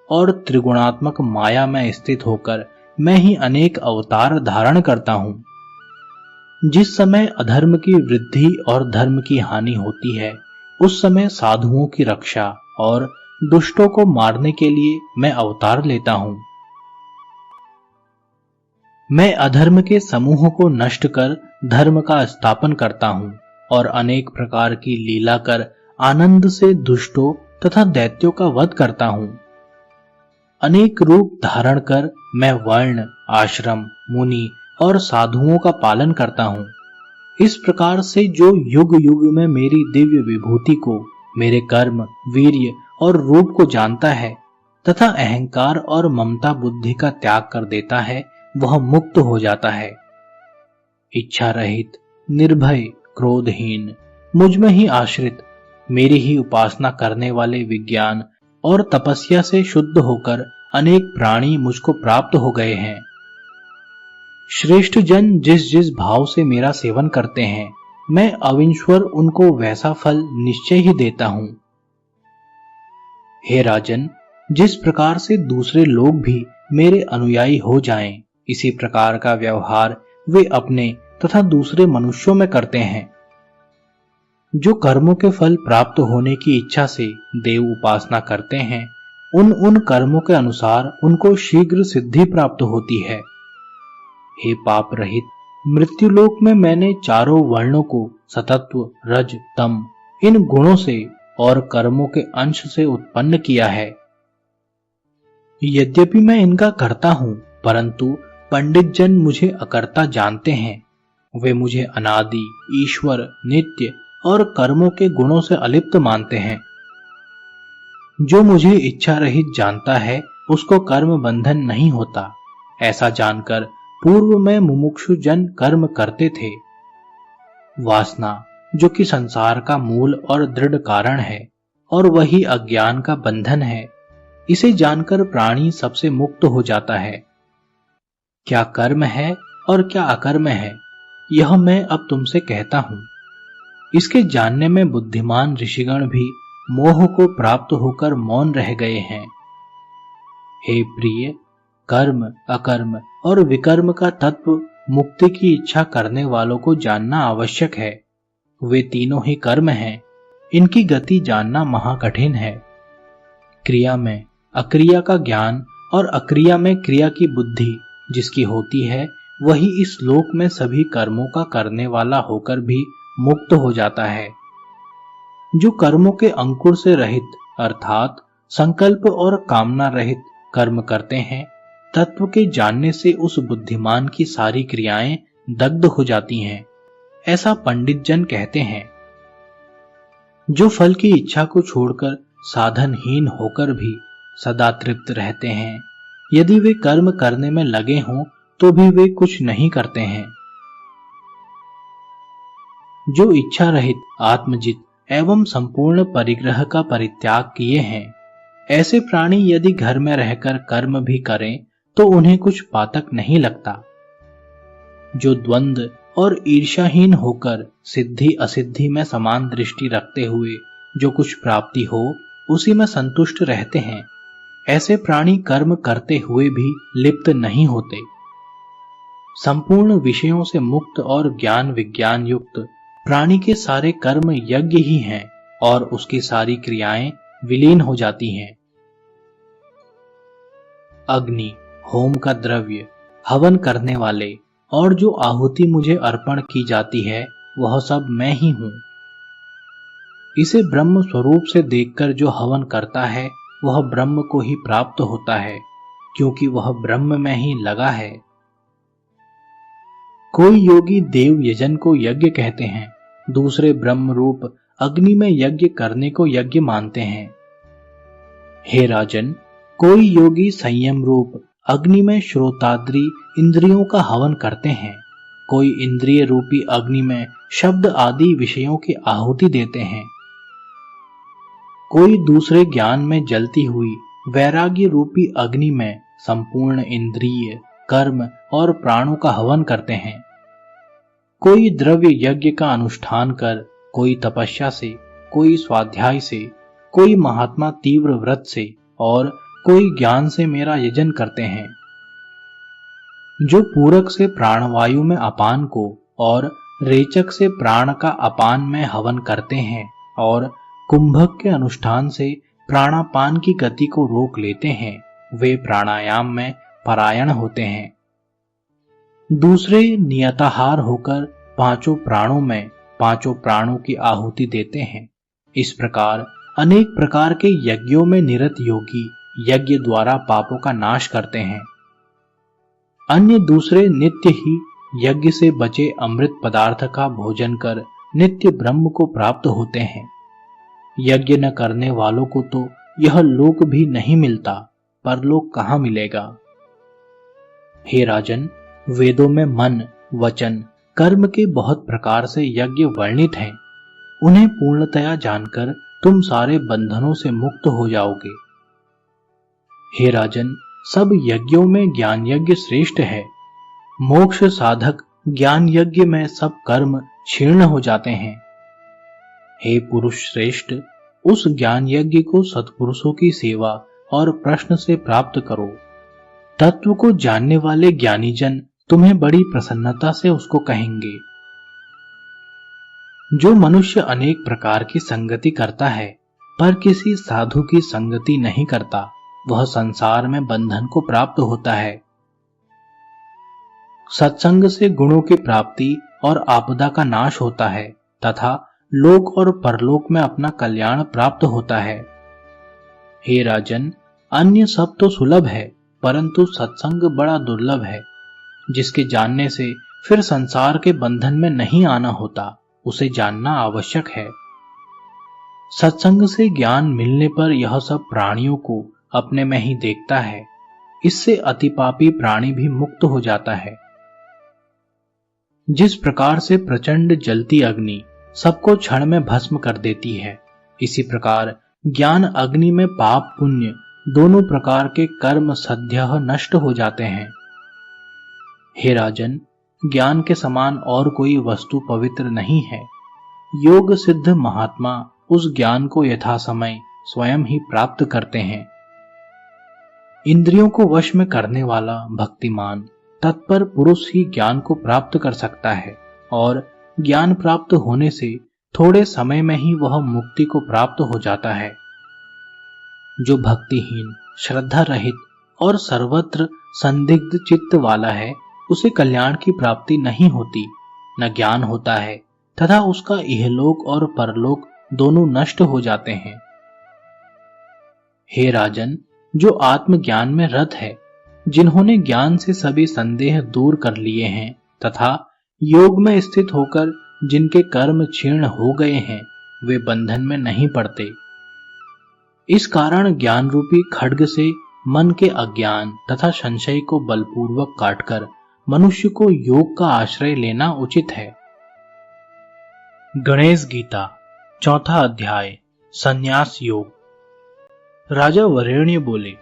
और त्रिगुणात्मक माया में स्थित होकर मैं ही अनेक अवतार धारण करता हूं। जिस समय अधर्म की वृद्धि और धर्म की हानि होती है, उस समय साधुओं की रक्षा और दुष्टों को मारने के लिए मैं अवतार लेता हूं। मैं अधर्म के समूह को नष्ट कर धर्म का स्थापन करता हूं और अनेक प्रकार की लीला कर आनंद से दुष्टों तथा दैत्यों का वध करता हूं। अनेक रूप धारण कर मैं वर्ण, आश्रम, मुनि और साधुओं का पालन करता हूं। इस प्रकार से जो युग युग में मेरी दिव्य विभूति को, मेरे कर्म, वीर्य और रूप को जानता है तथा अहंकार और ममता बुद्धि का त्याग कर देता है, वह मुक्त हो जाता है। इच्छा रहित, निर्भय, क्रोधहीन, मुझ में ही आश्रित, मेरी ही उपासना करने वाले विज्ञान और तपस्या से शुद्ध होकर अनेक प्राणी मुझको प्राप्त हो गए हैं। श्रेष्ठ जन जिस जिस भाव से मेरा सेवन करते हैं, मैं अविश्वर उनको वैसा फल निश्चय ही देता हूं। हे राजन, जिस प्रकार से दूसरे लोग भी मेरे अनुयायी हो जाएं, इसी प्रकार का व्यवहार वे अपने तथा दूसरे मनुष्यों में करते हैं। जो कर्मों के फल प्राप्त होने की इच्छा से देव उपासना करते हैं, उन कर्मों के अनुसार उनको शीघ्र सिद्धि प्राप्त होती है। हे पाप रहित, मृत्युलोक में मैंने चारों वर्णों को सतत्व, रज, तम इन गुणों से और कर्मों के अंश से उत्पन्न किया है। यद्यपि मैं इनका कर्ता हूं, परंतु पंडित जन मुझे अकर्ता जानते हैं। वे मुझे अनादि, ईश्वर, नित्य और कर्मों के गुणों से अलिप्त मानते हैं। जो मुझे इच्छा रहित जानता है, उसको कर्म बंधन नहीं होता। ऐसा जानकर पूर्व में मुमुक्षु जन कर्म करते थे। वासना, जो कि संसार का मूल और दृढ़ कारण है और वही अज्ञान का बंधन है, इसे जानकर प्राणी सबसे मुक्त हो जाता है। क्या कर्म है और क्या अकर्म है, यह मैं अब तुमसे कहता हूं। इसके जानने में बुद्धिमान ऋषिगण भी मोह को प्राप्त होकर मौन रह गए हैं। हे प्रिय, कर्म, अकर्म और विकर्म का तत्व मुक्ति की इच्छा करने वालों को जानना आवश्यक है। वे तीनों ही कर्म हैं, इनकी गति जानना महाकठिन है। क्रिया में अक्रिया का ज्ञान और अक्रिया में क्रिया की बुद्धि जिसकी होती है, वही इस लोक में सभी कर्मों का करने वाला होकर भी मुक्त हो जाता है। जो कर्मों के अंकुर से रहित अर्थात संकल्प और कामना रहित कर्म करते हैं, तत्व के जानने से उस बुद्धिमान की सारी क्रियाएं दग्ध हो जाती हैं, ऐसा पंडित जन कहते हैं। जो फल की इच्छा को छोड़कर साधनहीन होकर भी सदा तृप्त रहते हैं, यदि वे कर्म करने में लगे हों तो भी वे कुछ नहीं करते हैं। जो इच्छा रहित आत्मजित एवं संपूर्ण परिग्रह का परित्याग किए हैं, ऐसे प्राणी यदि घर में रहकर कर्म भी करें तो उन्हें कुछ पातक नहीं लगता। जो द्वंद्व और ईर्ष्याहीन होकर सिद्धि असिद्धि में समान दृष्टि रखते हुए जो कुछ प्राप्ति हो उसी में संतुष्ट रहते हैं, ऐसे प्राणी कर्म करते हुए भी लिप्त नहीं होते। संपूर्ण विषयों से मुक्त और ज्ञान विज्ञान युक्त प्राणी के सारे कर्म यज्ञ ही हैं और उसकी सारी क्रियाएं विलीन हो जाती हैं। अग्नि, होम का द्रव्य, हवन करने वाले और जो आहुति मुझे अर्पण की जाती है वह सब मैं ही हूं। इसे ब्रह्म स्वरूप से देखकर जो हवन करता है वह ब्रह्म को ही प्राप्त होता है, क्योंकि वह ब्रह्म में ही लगा है। कोई योगी देव यजन को यज्ञ कहते हैं, दूसरे ब्रह्म रूप अग्नि में यज्ञ करने को यज्ञ मानते हैं। हे राजन, कोई योगी संयम रूप अग्नि में श्रोताद्रि इंद्रियों का हवन करते हैं, कोई इंद्रिय रूपी अग्नि में शब्द आदि विषयों की आहुति देते हैं, कोई दूसरे ज्ञान में जलती हुई वैराग्य रूपी अग्नि में संपूर्ण इंद्रिय कर्म और प्राणों का हवन करते हैं, कोई द्रव्य यज्ञ का अनुष्ठान कर, कोई तपस्या से, कोई स्वाध्याय से, कोई महात्मा तीव्र व्रत से और कोई ज्ञान से मेरा यजन करते हैं। जो पूरक से प्राणवायु में अपान को और रेचक से प्राण का अपान में हवन करते हैं और कुंभक के अनुष्ठान से प्राणापान की गति को रोक लेते हैं, वे प्राणायाम में परायण होते हैं। दूसरे नियताहार होकर पांचों प्राणों में पांचों प्राणों की आहुति देते हैं। इस प्रकार अनेक प्रकार के यज्ञों में निरत योगी यज्ञ द्वारा पापों का नाश करते हैं। अन्य दूसरे नित्य ही यज्ञ से बचे अमृत पदार्थ का भोजन कर नित्य ब्रह्म को प्राप्त होते हैं। यज्ञ न करने वालों को तो यह लोक भी नहीं मिलता, परलोक कहां मिलेगा। हे राजन, वेदों में मन, वचन, कर्म के बहुत प्रकार से यज्ञ वर्णित हैं। उन्हें पूर्णतया जानकर तुम सारे बंधनों से मुक्त हो जाओगे। हे राजन, सब यज्ञों में ज्ञान यज्ञ श्रेष्ठ है। मोक्ष साधक ज्ञान यज्ञ में सब कर्म क्षीर्ण हो जाते हैं। हे पुरुष श्रेष्ठ, उस ज्ञान यज्ञ को सत्पुरुषों की सेवा और प्रश्न से प्राप्त करो। तत्व को जानने वाले ज्ञानी जन तुम्हें बड़ी प्रसन्नता से उसको कहेंगे। जो मनुष्य अनेक प्रकार की संगति करता है पर किसी साधु की संगति नहीं करता, वह संसार में बंधन को प्राप्त होता है। सत्संग से गुणों की प्राप्ति और आपदा का नाश होता है तथा लोक और परलोक में अपना कल्याण प्राप्त होता है। हे राजन, अन्य सब तो सुलभ है, परंतु सत्संग बड़ा दुर्लभ है। जिसके जानने से फिर संसार के बंधन में नहीं आना होता, उसे जानना आवश्यक है। सत्संग से ज्ञान मिलने पर यह सब प्राणियों को अपने में ही देखता है। इससे अतिपापी प्राणी भी मुक्त हो जाता है। जिस प्रकार से प्रचंड जलती अग्नि सबको क्षण में भस्म कर देती है, इसी प्रकार ज्ञान अग्नि में पाप पुण्य दोनों प्रकार के कर्म सद्यः नष्ट हो जाते हैं। हे राजन, ज्ञान के समान और कोई वस्तु पवित्र नहीं है। योग सिद्ध महात्मा उस ज्ञान को यथा समय स्वयं ही प्राप्त करते हैं। इंद्रियों को वश में करने वाला भक्तिमान तत्पर पुरुष ही ज्ञान को प्राप्त कर सकता है और ज्ञान प्राप्त होने से थोड़े समय में ही वह मुक्ति को प्राप्त हो जाता है। जो भक्तिहीन, श्रद्धा रहित और सर्वत्र संदिग्ध चित्त वाला है, उसे कल्याण की प्राप्ति नहीं होती, न ज्ञान होता है, तथा उसका इहलोक और परलोक दोनों नष्ट हो जाते हैं। हे राजन, जो आत्मज्ञान में रत है, जिन्होंने ज्ञान से सभी संदेह दूर कर लिए हैं तथा योग में स्थित होकर जिनके कर्म क्षीण हो गए हैं, वे बंधन में नहीं पड़ते। इस कारण ज्ञान रूपी खड्ग से मन के अज्ञान तथा संशय को बलपूर्वक काटकर मनुष्य को योग का आश्रय लेना उचित है। गणेश गीता, चौथा अध्याय, संन्यास योग। राजा वरेण्य बोले,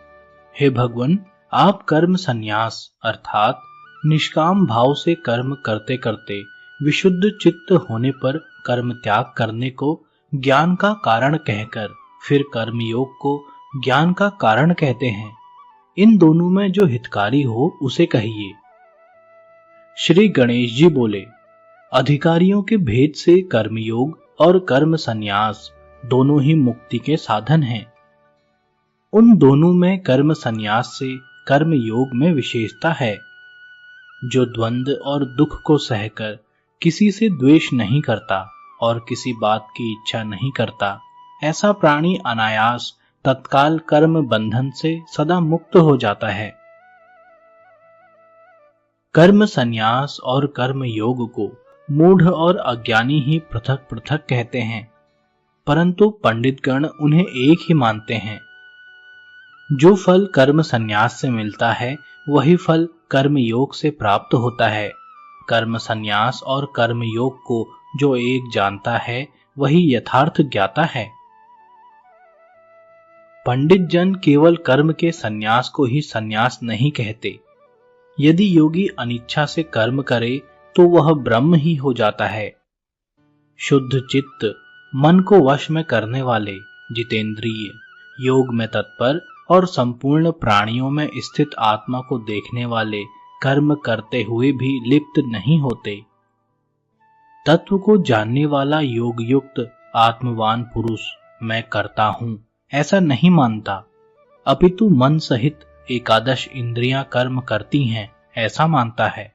हे भगवान, आप कर्म संन्यास अर्थात निष्काम भाव से कर्म करते करते विशुद्ध चित्त होने पर कर्म त्याग करने को ज्ञान का कारण कहकर फिर कर्मयोग को ज्ञान का कारण कहते हैं। इन दोनों में जो हितकारी हो उसे कहिए। श्री गणेश जी बोले, अधिकारियों के भेद से कर्मयोग और कर्म संन्यास दोनों ही मुक्ति के साधन हैं। उन दोनों में कर्म संन्यास से कर्म योग में विशेषता है। जो द्वंद्व और दुख को सहकर किसी से द्वेष नहीं करता और किसी बात की इच्छा नहीं करता, ऐसा प्राणी अनायास तत्काल कर्म बंधन से सदा मुक्त हो जाता है। कर्म संन्यास और कर्म योग को मूढ़ और अज्ञानी ही पृथक पृथक कहते हैं, परंतु पंडितगण उन्हें एक ही मानते हैं। जो फल कर्म संन्यास से मिलता है वही फल कर्म योग से प्राप्त होता है। कर्म संन्यास और कर्म योग को जो एक जानता है वही यथार्थ ज्ञाता है। पंडित जन केवल कर्म के संन्यास को ही संन्यास नहीं कहते। यदि योगी अनिच्छा से कर्म करे तो वह ब्रह्म ही हो जाता है। शुद्ध चित्त, मन को वश में करने वाले, जितेंद्रिय, योग में तत्पर और संपूर्ण प्राणियों में स्थित आत्मा को देखने वाले कर्म करते हुए भी लिप्त नहीं होते। तत्व को जानने वाला योग युक्त आत्मवान पुरुष मैं करता हूं ऐसा नहीं मानता, अपितु मन सहित एकादश इंद्रियां कर्म करती हैं ऐसा मानता है।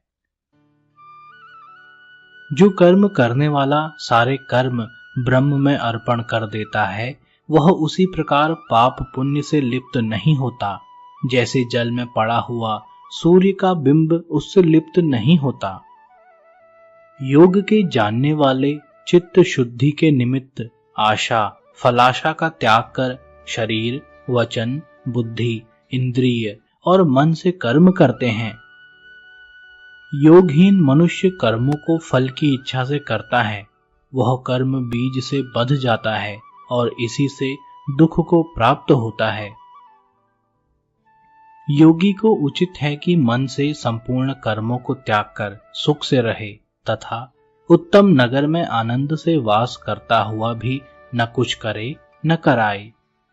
जो कर्म करने वाला सारे कर्म ब्रह्म में अर्पण कर देता है, वह उसी प्रकार पाप पुण्य से लिप्त नहीं होता, जैसे जल में पड़ा हुआ सूर्य का बिंब उससे लिप्त नहीं होता। योग के जानने वाले चित्त शुद्धि के निमित्त आशा, फलाशा का त्याग कर शरीर, वचन, बुद्धि, इंद्रिय और मन से कर्म करते हैं। योगहीन मनुष्य कर्मों को फल की इच्छा से करता है। वह कर्म बीज से बंध जाता है और इसी से दुख को प्राप्त होता है। योगी को उचित है कि मन से संपूर्ण कर्मों को त्याग कर सुख से रहे तथा उत्तम नगर में आनंद से वास करता हुआ भी न कुछ करे न कराए,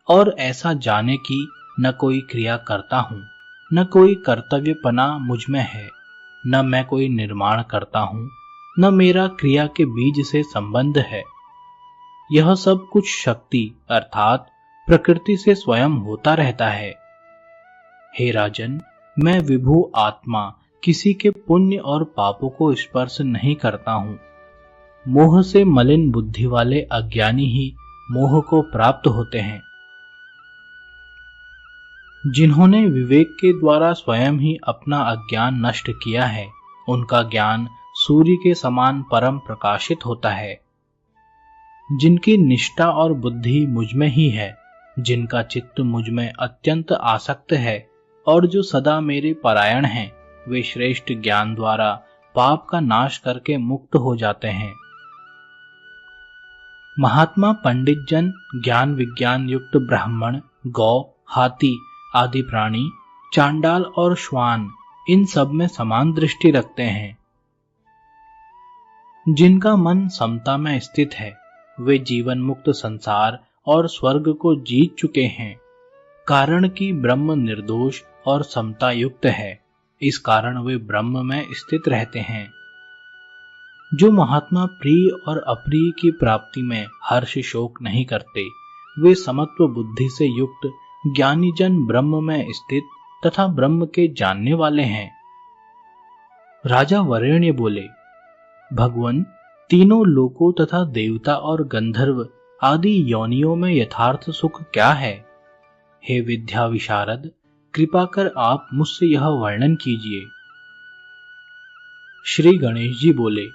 और ऐसा जाने कि न कोई क्रिया करता हूं, न कोई कर्तव्यपना मुझ में है, न मैं कोई निर्माण करता हूं, न मेरा क्रिया के बीज से संबंध है। यह सब कुछ शक्ति अर्थात प्रकृति से स्वयं होता रहता है। हे राजन, मैं विभु आत्मा किसी के पुण्य और पापों को स्पर्श नहीं करता हूं। मोह से मलिन बुद्धि वाले अज्ञानी ही मोह को प्राप्त होते हैं। जिन्होंने विवेक के द्वारा स्वयं ही अपना अज्ञान नष्ट किया है, उनका ज्ञान सूर्य के समान परम प्रकाशित होता है। जिनकी निष्ठा और बुद्धि मुझ में ही है, जिनका चित्त मुझ में अत्यंत आसक्त है और जो सदा मेरे परायण हैं, वे श्रेष्ठ ज्ञान द्वारा पाप का नाश करके मुक्त हो जाते हैं। महात्मा पंडित जन ज्ञान विज्ञान युक्त ब्राह्मण, गौ, हाथी आदि प्राणी, चांडाल और श्वान, इन सब में समान दृष्टि रखते हैं। जिनका मन समता में स्थित है, वे जीवन मुक्त संसार और स्वर्ग को जीत चुके हैं। कारण कि ब्रह्म निर्दोष और समता युक्त है, इस कारण वे ब्रह्म में स्थित रहते हैं। जो महात्मा प्रिय और अप्रिय की प्राप्ति में हर्ष शोक नहीं करते, वे समत्व बुद्धि से युक्त ज्ञानी जन ब्रह्म में स्थित तथा ब्रह्म के जानने वाले हैं। राजा वरेण्य बोले, भगवान, तीनों लोकों तथा देवता और गंधर्व आदि योनियों में यथार्थ सुख क्या है? हे विद्या विशारद, कृपा कर आप मुझसे यह वर्णन कीजिए। श्री गणेश जी बोले,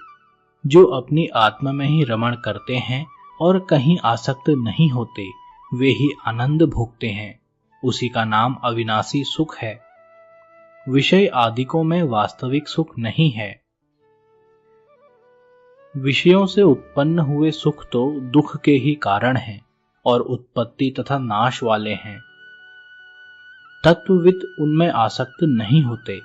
जो अपनी आत्मा में ही रमण करते हैं और कहीं आसक्त नहीं होते, वे ही आनंद भोगते हैं। उसी का नाम अविनाशी सुख है। विषय आदिकों में वास्तविक सुख नहीं है। विषयों से उत्पन्न हुए सुख तो दुख के ही कारण हैं और उत्पत्ति तथा नाश वाले हैं। तत्वविद उनमें आसक्त नहीं होते।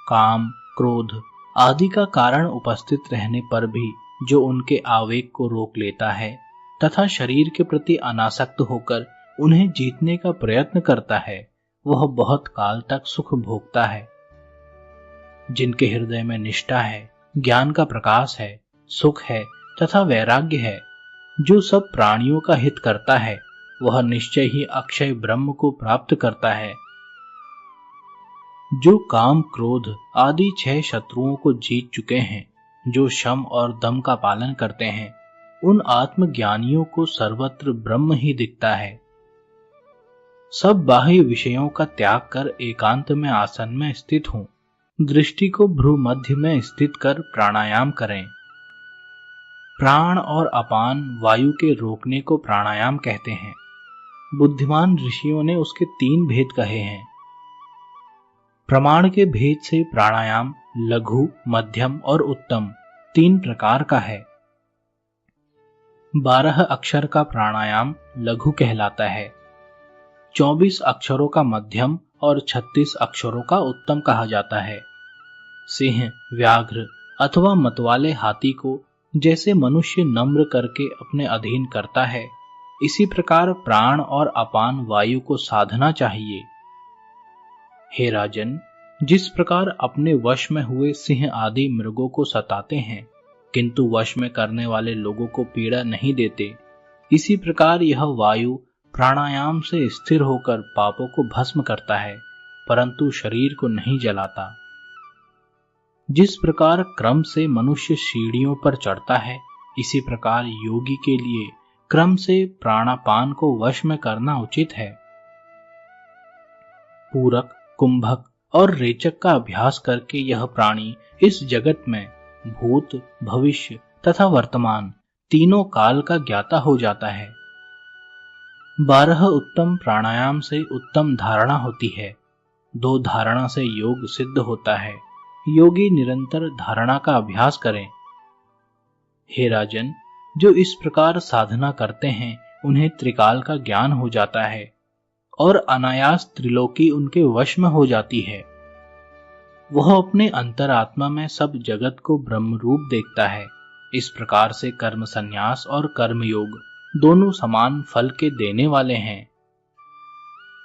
काम, क्रोध आदि का कारण उपस्थित रहने पर भी जो उनके आवेग को रोक लेता है तथा शरीर के प्रति अनासक्त होकर उन्हें जीतने का प्रयत्न करता है, वह बहुत काल तक सुख भोगता है। जिनके हृदय में निष्ठा है, ज्ञान का प्रकाश है, सुख है तथा वैराग्य है, जो सब प्राणियों का हित करता है, वह निश्चय ही अक्षय ब्रह्म को प्राप्त करता है। जो काम, क्रोध आदि 6 शत्रुओं को जीत चुके हैं, जो शम और दम का पालन करते हैं, उन आत्मज्ञानियों को सर्वत्र ब्रह्म ही दिखता है। सब बाह्य विषयों का त्याग कर एकांत में आसन में स्थित हों। दृष्टि को भ्रू मध्य में स्थित कर प्राणायाम करें। प्राण और अपान वायु के रोकने को प्राणायाम कहते हैं। बुद्धिमान ऋषियों ने उसके 3 भेद कहे हैं। प्रमाण के भेद से प्राणायाम लघु, मध्यम और उत्तम 3 प्रकार का है। 12 अक्षर का प्राणायाम लघु कहलाता है, 24 अक्षरों का मध्यम और 36 अक्षरों का उत्तम कहा जाता है। सिंह, व्याघ्र अथवा मतवाले हाथी को जैसे मनुष्य नम्र करके अपने अधीन करता है, इसी प्रकार प्राण और अपान वायु को साधना चाहिए। हे राजन, जिस प्रकार अपने वश में हुए सिंह आदि मृगों को सताते हैं किंतु वश में करने वाले लोगों को पीड़ा नहीं देते, इसी प्रकार यह वायु प्राणायाम से स्थिर होकर पापों को भस्म करता है, परंतु शरीर को नहीं जलाता। जिस प्रकार क्रम से मनुष्य सीढ़ियों पर चढ़ता है, इसी प्रकार योगी के लिए क्रम से प्राणापान को वश में करना उचित है। पूरक, कुंभक और रेचक का अभ्यास करके यह प्राणी इस जगत में भूत, भविष्य तथा वर्तमान तीनों काल का ज्ञाता हो जाता है। 12 उत्तम प्राणायाम से उत्तम धारणा होती है। 2 धारणा से योग सिद्ध होता है। योगी निरंतर धारणा का अभ्यास करें। हे राजन, जो इस प्रकार साधना करते हैं उन्हें त्रिकाल का ज्ञान हो जाता है और अनायास त्रिलोकी उनके वश में हो जाती है। वह अपने अंतरात्मा में सब जगत को ब्रह्म रूप देखता है। इस प्रकार से कर्म संन्यास और कर्म योग दोनों समान फल के देने वाले हैं।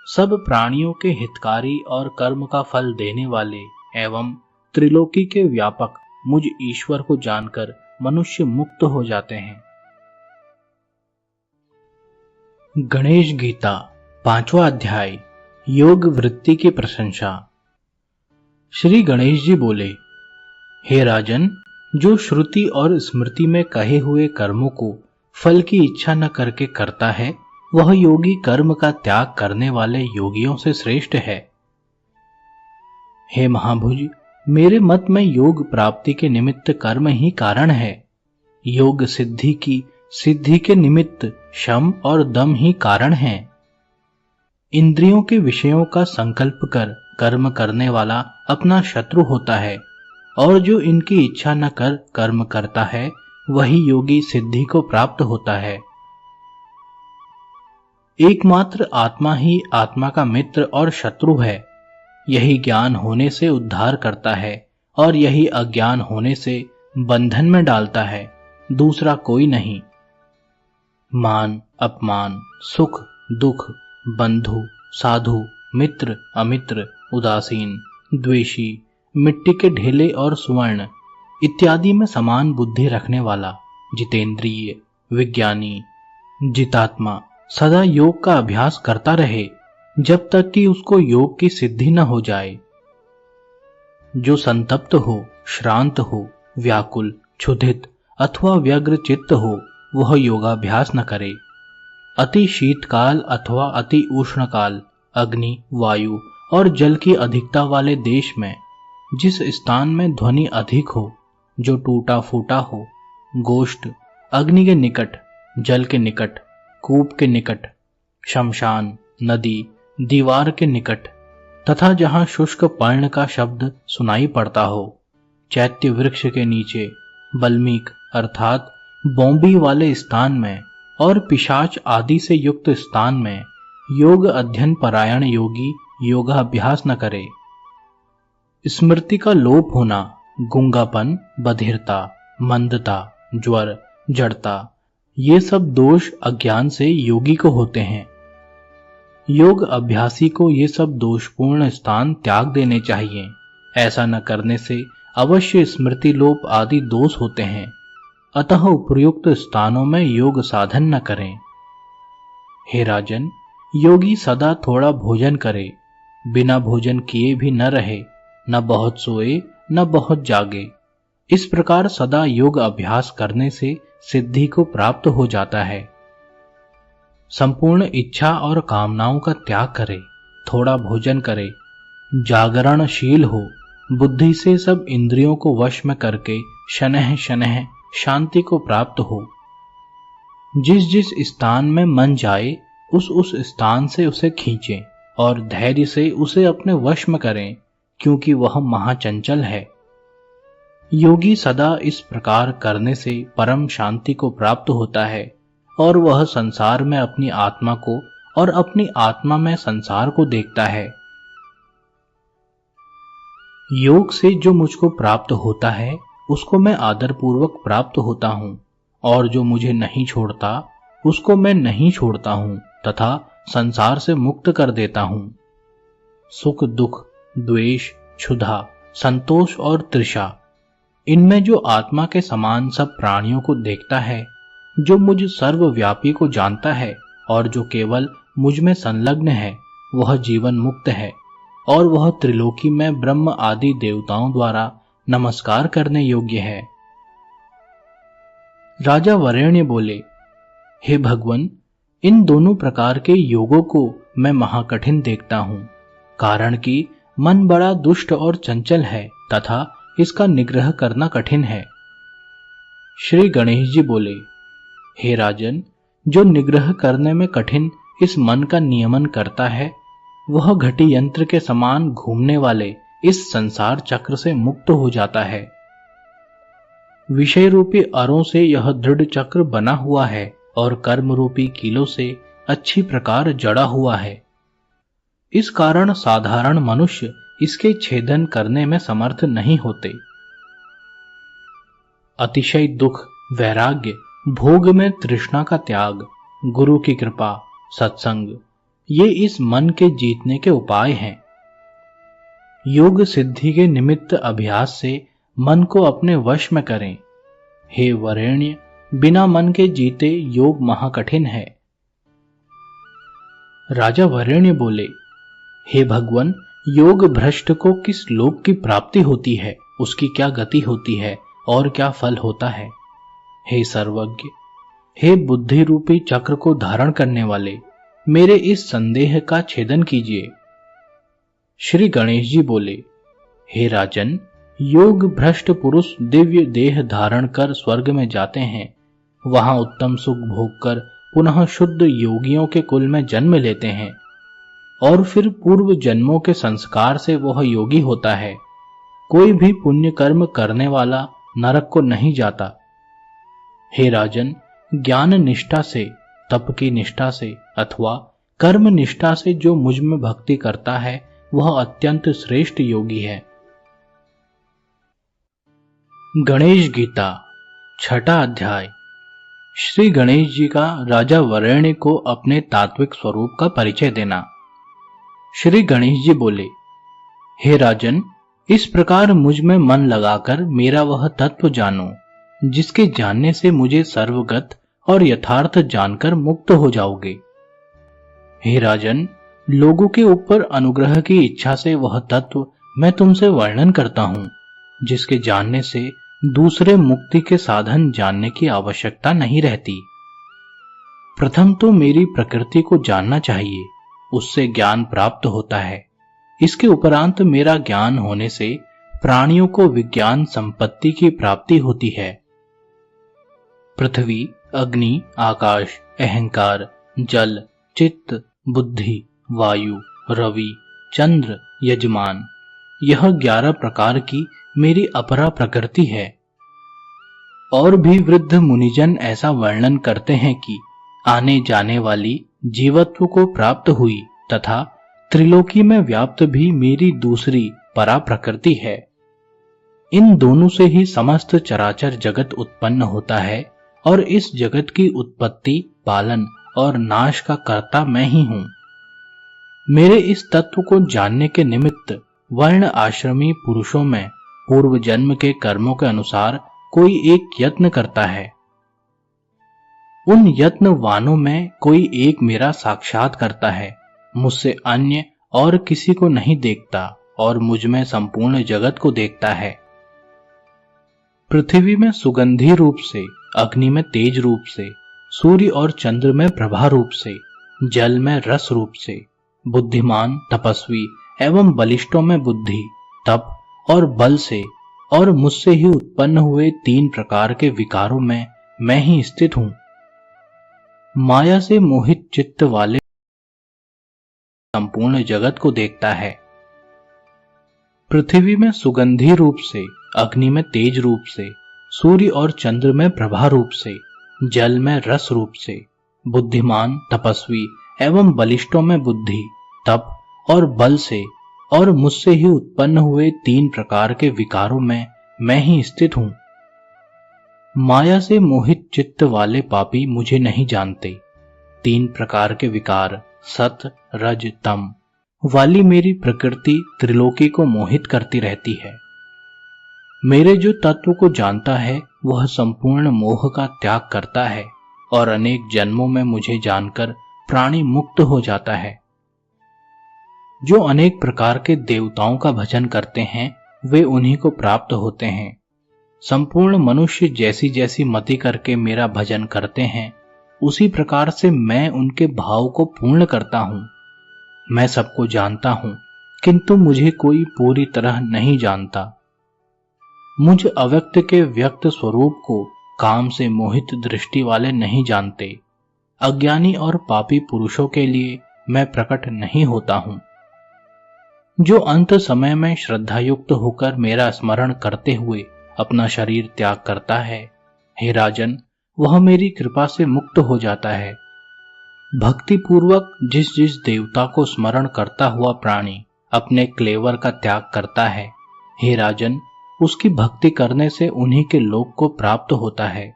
सब प्राणियों के हितकारी और कर्म का फल देने वाले एवं त्रिलोकी के व्यापक मुझ ईश्वर को जानकर मनुष्य मुक्त हो जाते हैं। गणेश गीता 5वां अध्याय, योग वृत्ति की प्रशंसा। श्री गणेश जी बोले, हे राजन, जो श्रुति और स्मृति में कहे हुए कर्मों को फल की इच्छा न करके करता है, वह योगी कर्म का त्याग करने वाले योगियों से श्रेष्ठ है। हे महाभुज, मेरे मत में योग प्राप्ति के निमित्त कर्म ही कारण है। योग सिद्धि के निमित्त शम और दम ही कारण है। इंद्रियों के विषयों का संकल्प कर कर्म करने वाला अपना शत्रु होता है और जो इनकी इच्छा न कर कर्म करता है, वही योगी सिद्धि को प्राप्त होता है। एकमात्र आत्मा ही आत्मा का मित्र और शत्रु है। यही ज्ञान होने से उद्धार करता है और यही अज्ञान होने से बंधन में डालता है, दूसरा कोई नहीं। मान, अपमान, सुख, दुख, बंधु, साधु, मित्र, अमित्र, उदासीन, द्वेषी, मिट्टी के ढेले और सुवर्ण इत्यादि में समान बुद्धि रखने वाला, जितेंद्रिय, विज्ञानी, जितात्मा सदा योग का अभ्यास करता रहे जब तक कि उसको योग की सिद्धि न हो जाए। जो संतप्त हो, श्रांत हो, व्याकुल, क्षुधित अथवा व्यग्र चित्त हो वह योगाभ्यास न करे। अति शीतकाल अथवा अति उष्णकाल, अग्नि, वायु और जल की अधिकता वाले देश में, जिस स्थान में ध्वनि अधिक हो, जो टूटा फूटा हो, गोष्ठ, अग्नि के निकट, जल के निकट, कूप के निकट, शमशान, नदी, दीवार के निकट तथा जहां शुष्क पर्ण का शब्द सुनाई पड़ता हो, चैत्य वृक्ष के नीचे, बल्मीक अर्थात बौंबी वाले स्थान में और पिशाच आदि से युक्त स्थान में योग अध्ययन परायण योगी योगाभ्यास न करे। स्मृति का लोप होना, गूंगापन, बधिरता, मंदता, ज्वर, जड़ता, ये सब दोष अज्ञान से योगी को होते हैं। योग अभ्यासी को ये सब दोषपूर्ण स्थान त्याग देने चाहिए। ऐसा न करने से अवश्य स्मृति लोप आदि दोष होते हैं। अतः उपयुक्त स्थानों में योग साधन न करें। हे राजन, योगी सदा थोड़ा भोजन करे, बिना भोजन किए भी न रहे, न बहुत सोए न बहुत जागे। इस प्रकार सदा योग अभ्यास करने से सिद्धि को प्राप्त हो जाता है। संपूर्ण इच्छा और कामनाओं का त्याग करे, थोड़ा भोजन करे, जागरणशील हो, बुद्धि से सब इंद्रियों को वश में करके शनह शनह शांति को प्राप्त हो। जिस जिस स्थान में मन जाए उस स्थान से उसे खींचे और धैर्य से उसे अपने वश में करें, क्योंकि वह महाचंचल है। योगी सदा इस प्रकार करने से परम शांति को प्राप्त होता है और वह संसार में अपनी आत्मा को और अपनी आत्मा में संसार को देखता है। योग से जो मुझको प्राप्त होता है उसको मैं आदरपूर्वक प्राप्त होता हूं, और जो मुझे नहीं छोड़ता उसको मैं नहीं छोड़ता हूं तथा संसार से मुक्त कर देता हूं। सुख, दुख, द्वेष, क्षुधा, संतोष और तृषा, इनमें जो आत्मा के समान सब प्राणियों को देखता है, जो मुझ सर्वव्यापी को जानता है और जो केवल मुझ में संलग्न है, वह जीवन मुक्त है और वह त्रिलोकी में ब्रह्म आदि देवताओं द्वारा नमस्कार करने योग्य है। राजा वरेण्य बोले, हे भगवन, इन दोनों प्रकार के योगों को मैं महाकठिन देखता हूं, कारण कि मन बड़ा दुष्ट और चंचल है तथा इसका निग्रह करना कठिन है। श्री गणेश जी बोले, हे राजन, जो निग्रह करने में कठिन इस मन का नियमन करता है, वह घटी यंत्र के समान घूमने वाले इस संसार चक्र से मुक्त हो जाता है। विषय रूपी अरों से यह दृढ़ चक्र बना हुआ है और कर्म रूपी कीलों से अच्छी प्रकार जड़ा हुआ है। इस कारण साधारण मनुष्य इसके छेदन करने में समर्थ नहीं होते। अतिशय दुख, वैराग्य, भोग में तृष्णा का त्याग, गुरु की कृपा, सत्संग, ये इस मन के जीतने के उपाय हैं। योग सिद्धि के निमित्त अभ्यास से मन को अपने वश में करें। हे वरेण्य, बिना मन के जीते योग महाकठिन है। राजा वरेण्य बोले, हे भगवन, योग भ्रष्ट को किस लोक की प्राप्ति होती है, उसकी क्या गति होती है और क्या फल होता है। हे सर्वज्ञ, हे बुद्धि रूपी चक्र को धारण करने वाले, मेरे इस संदेह का छेदन कीजिए। श्री गणेश जी बोले, हे राजन, योग भ्रष्ट पुरुष दिव्य देह धारण कर स्वर्ग में जाते हैं, वहां उत्तम सुख भोग कर पुनः शुद्ध योगियों के कुल में जन्म लेते हैं और फिर पूर्व जन्मों के संस्कार से वह योगी होता है। कोई भी पुण्य कर्म करने वाला नरक को नहीं जाता। हे राजन, ज्ञान निष्ठा से, तप की निष्ठा से अथवा कर्म निष्ठा से जो मुझ में भक्ति करता है, वह अत्यंत श्रेष्ठ योगी है। गणेश गीता, छठा अध्याय। श्री गणेश जी का राजा वरेण्य को अपने तात्विक स्वरूप का परिचय देना। श्री गणेश जी बोले, हे राजन, इस प्रकार मुझ में मन लगाकर मेरा वह तत्व जानो, जिसके जानने से मुझे सर्वगत और यथार्थ जानकर मुक्त हो जाओगे। हे राजन, लोगों के ऊपर अनुग्रह की इच्छा से वह तत्व मैं तुमसे वर्णन करता हूं, जिसके जानने से दूसरे मुक्ति के साधन जानने की आवश्यकता नहीं रहती। प्रथम तो मेरी प्रकृति को जानना चाहिए, उससे ज्ञान प्राप्त होता है। इसके उपरांत मेरा ज्ञान होने से प्राणियों को विज्ञान संपत्ति की प्राप्ति होती है। पृथ्वी, अग्नि, आकाश, अहंकार, जल, चित्त, बुद्धि, वायु, रवि, चंद्र, यजमान, यह 11 प्रकार की मेरी अपरा प्रकृति है। और भी वृद्ध मुनिजन ऐसा वर्णन करते हैं कि आने जाने वाली जीवत्व को प्राप्त हुई तथा त्रिलोकी में व्याप्त भी मेरी दूसरी परा प्रकृति है। इन दोनों से ही समस्त चराचर जगत उत्पन्न होता है और इस जगत की उत्पत्ति, पालन और नाश का कर्ता मैं ही हूं। मेरे इस तत्व को जानने के निमित्त वर्ण आश्रमी पुरुषों में पूर्व जन्म के कर्मों के अनुसार कोई एक यत्न करता है। उन यत्नवानों में कोई एक मेरा साक्षात करता है, मुझसे अन्य और किसी को नहीं देखता और मुझ में संपूर्ण जगत को देखता है। पृथ्वी में सुगंधी रूप से, अग्नि में तेज रूप से, सूर्य और चंद्र में प्रभा रूप से, जल में रस रूप से, बुद्धिमान, तपस्वी एवं बलिष्ठों में बुद्धि, तप और बल से और मुझसे ही उत्पन्न हुए 3 प्रकार के विकारों में मैं ही स्थित हूं। माया से मोहित चित्त वाले संपूर्ण जगत को देखता है। पृथ्वी में सुगंधी रूप से, अग्नि में तेज रूप से, सूर्य और चंद्र में प्रभा रूप से, जल में रस रूप से, बुद्धिमान, तपस्वी एवं बलिष्ठों में बुद्धि, तप और बल से और मुझसे ही उत्पन्न हुए 3 प्रकार के विकारों में मैं ही स्थित हूं। माया से मोहित चित्त वाले पापी मुझे नहीं जानते। 3 प्रकार के विकार, सत, रज, तम वाली मेरी प्रकृति त्रिलोकी को मोहित करती रहती है। मेरे जो तत्व को जानता है वह संपूर्ण मोह का त्याग करता है और अनेक जन्मों में मुझे जानकर प्राणी मुक्त हो जाता है। जो अनेक प्रकार के देवताओं का भजन करते हैं वे उन्हीं को प्राप्त होते हैं। संपूर्ण मनुष्य जैसी जैसी मति करके मेरा भजन करते हैं उसी प्रकार से मैं उनके भाव को पूर्ण करता हूं। मैं सबको जानता हूं किंतु मुझे कोई पूरी तरह नहीं जानता। मुझ अव्यक्त के व्यक्त स्वरूप को काम से मोहित दृष्टि वाले नहीं जानते। अज्ञानी और पापी पुरुषों के लिए मैं प्रकट नहीं होता हूं। जो अंत समय में श्रद्धायुक्त होकर मेरा स्मरण करते हुए अपना शरीर त्याग करता है, हे राजन, वह मेरी कृपा से मुक्त हो जाता है। भक्ति पूर्वक जिस जिस देवता को स्मरण करता हुआ प्राणी अपने क्लेवर का त्याग करता है, हे राजन, उसकी भक्ति करने से उन्हीं के लोक को प्राप्त होता है।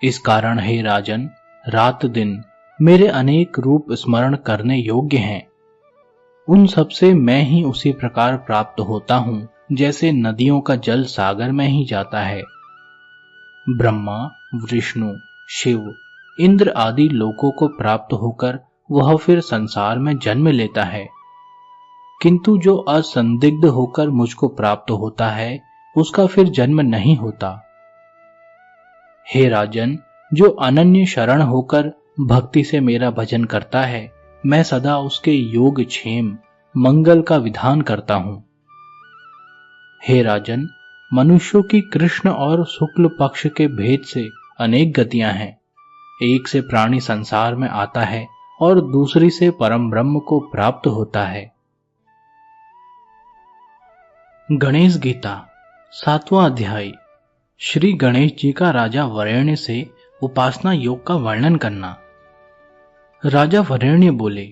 इस कारण हे राजन, रात दिन मेरे अनेक रूप स्मरण करने योग्य हैं। उन सब से मैं ही उसी प्रकार प्राप्त होता हूं जैसे नदियों का जल सागर में ही जाता है। ब्रह्मा, विष्णु, शिव, इंद्र आदि लोकों को प्राप्त होकर वह फिर संसार में जन्म लेता है, किंतु जो असंदिग्ध होकर मुझको प्राप्त होता है उसका फिर जन्म नहीं होता। हे राजन, जो अनन्य शरण होकर भक्ति से मेरा भजन करता है, मैं सदा उसके योग क्षेम मंगल का विधान करता हूं। हे राजन, मनुष्यों की कृष्ण और शुक्ल पक्ष के भेद से अनेक गतियां हैं। एक से प्राणी संसार में आता है और दूसरी से परम ब्रह्म को प्राप्त होता है। गणेश गीता 7वां अध्याय। श्री गणेश जी का राजा वरेण्य से उपासना योग का वर्णन करना। राजा वरेण्य बोले,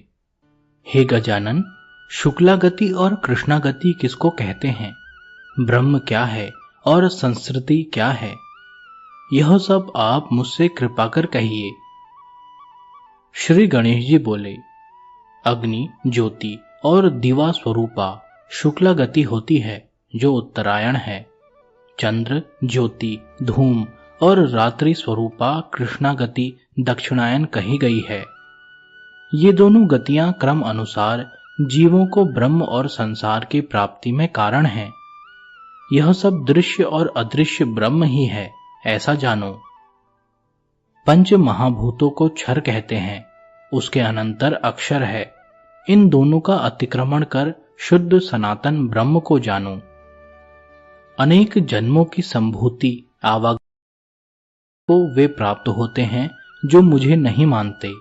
हे गजानन, शुक्ला गति और कृष्णा गति किसको कहते हैं? ब्रह्म क्या है और संस्कृति क्या है? यह सब आप मुझसे कृपा कर कहिए। श्री गणेश जी बोले, अग्नि, ज्योति और दिवा स्वरूपा शुक्ला गति होती है जो उत्तरायण है। चंद्र, ज्योति, धूम और रात्रि स्वरूपा कृष्णा गति दक्षिणायन कही गई है। ये दोनों गतियां क्रम अनुसार जीवों को ब्रह्म और संसार की प्राप्ति में कारण हैं। यह सब दृश्य और अदृश्य ब्रह्म ही है, ऐसा जानो। पंच महाभूतों को क्षर कहते हैं, उसके अनंतर अक्षर है। इन दोनों का अतिक्रमण कर शुद्ध सनातन ब्रह्म को जानो। अनेक जन्मों की संभूति आवागमन को वे प्राप्त होते हैं जो मुझे नहीं मानते।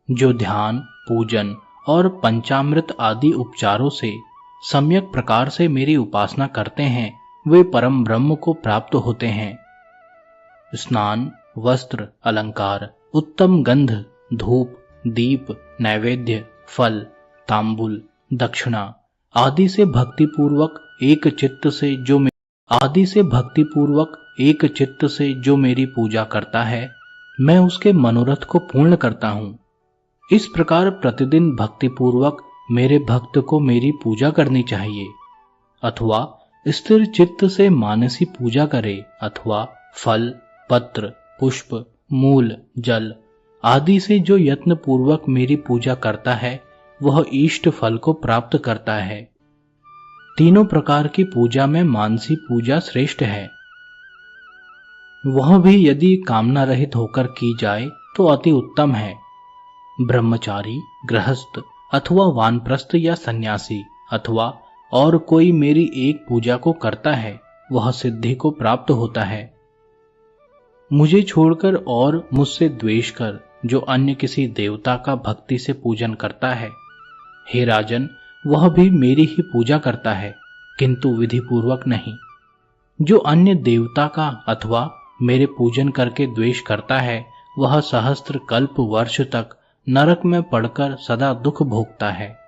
जो ध्यान, पूजन और पंचामृत आदि उपचारों से सम्यक प्रकार से मेरी उपासना करते हैं, वे परम ब्रह्म को प्राप्त होते हैं। स्नान, वस्त्र, अलंकार, उत्तम गंध, धूप, दीप, नैवेद्य, फल, तांबुल, दक्षिणा आदि से भक्तिपूर्वक एक चित्त से जो मेरी पूजा करता है, मैं उसके मनोरथ को पूर्ण करता हूँ। इस प्रकार प्रतिदिन भक्तिपूर्वक मेरे भक्त को मेरी पूजा करनी चाहिए, अथवा स्थिर चित्त से मानसी पूजा करे, अथवा फल, पत्र, पुष्प, मूल, जल आदि से जो यत्न पूर्वक मेरी पूजा करता है, वह इष्ट फल को प्राप्त करता है। तीनों प्रकार की पूजा में मानसी पूजा श्रेष्ठ है। वह भी यदि कामना रहित होकर की जाए तो अति उत्तम है। ब्रह्मचारी, गृहस्थ अथवा वानप्रस्थ या सन्यासी अथवा और कोई मेरी एक पूजा को करता है, वह सिद्धि को प्राप्त होता है। मुझे छोड़कर और मुझसे द्वेष कर जो अन्य किसी देवता का भक्ति से पूजन करता है, हे राजन, वह भी मेरी ही पूजा करता है, किंतु विधि पूर्वक नहीं। जो अन्य देवता का अथवा मेरे पूजन करके द्वेष करता है, वह सहस्त्र कल्प वर्ष तक नरक में पड़कर सदा दुख भोगता है।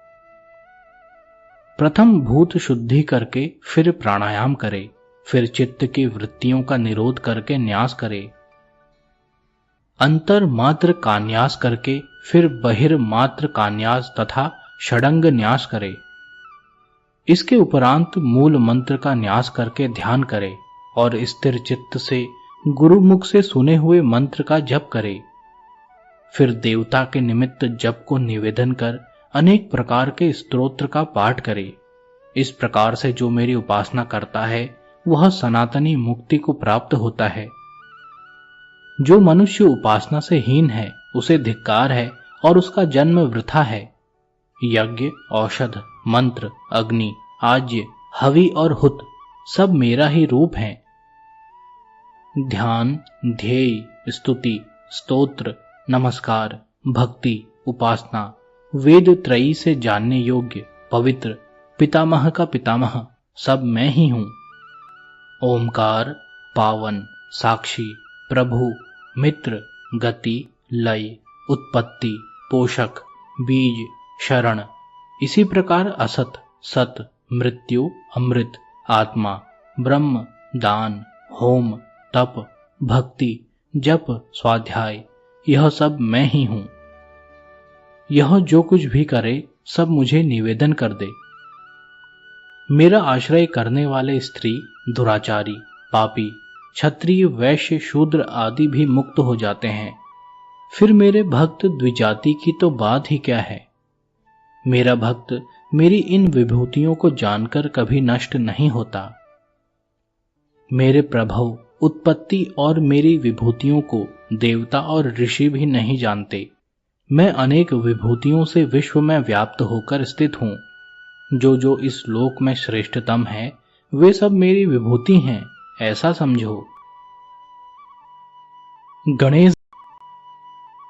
प्रथम भूत शुद्धि करके फिर प्राणायाम करे, फिर चित्त की वृत्तियों का निरोध करके न्यास करे, अंतर मात्र का न्यास करके फिर बहिर्मात्र का न्यास तथा षडंग न्यास करे। इसके उपरांत मूल मंत्र का न्यास करके ध्यान करे और स्थिर चित्त से गुरुमुख से सुने हुए मंत्र का जप करे। फिर देवता के निमित्त जप को निवेदन कर अनेक प्रकार के स्तोत्र का पाठ करे। इस प्रकार से जो मेरी उपासना करता है, वह सनातनी मुक्ति को प्राप्त होता है। जो मनुष्य उपासना से हीन है, उसे धिक्कार है और उसका जन्म वृथा है। यज्ञ, औषध, मंत्र, अग्नि, आज्य, हवि और हुत सब मेरा ही रूप है। ध्यान, ध्येय, स्तुति, स्तोत्र, नमस्कार, भक्ति, उपासना, वेद त्रयी से जानने योग्य, पवित्र, पितामह का पितामह सब मैं ही हूं। ओमकार, पावन, साक्षी, प्रभु, मित्र, गति, लय, उत्पत्ति, पोषक, बीज, शरण। इसी प्रकार असत, सत, मृत्यु, अमृत, आत्मा, ब्रह्म, दान, होम, तप, भक्ति, जप, स्वाध्याय, यह सब मैं ही हूं। यह जो कुछ भी करे सब मुझे निवेदन कर दे। मेरा आश्रय करने वाले स्त्री, दुराचारी, पापी, क्षत्रिय, वैश्य, शूद्र आदि भी मुक्त हो जाते हैं। फिर मेरे भक्त द्विजाति की तो बात ही क्या है। मेरा भक्त मेरी इन विभूतियों को जानकर कभी नष्ट नहीं होता। मेरे प्रभव, उत्पत्ति और मेरी विभूतियों को देवता और ऋषि भी नहीं जानते। मैं अनेक विभूतियों से विश्व में व्याप्त होकर स्थित हूं। जो इस लोक में श्रेष्ठतम है, वे सब मेरी विभूति हैं, ऐसा समझो।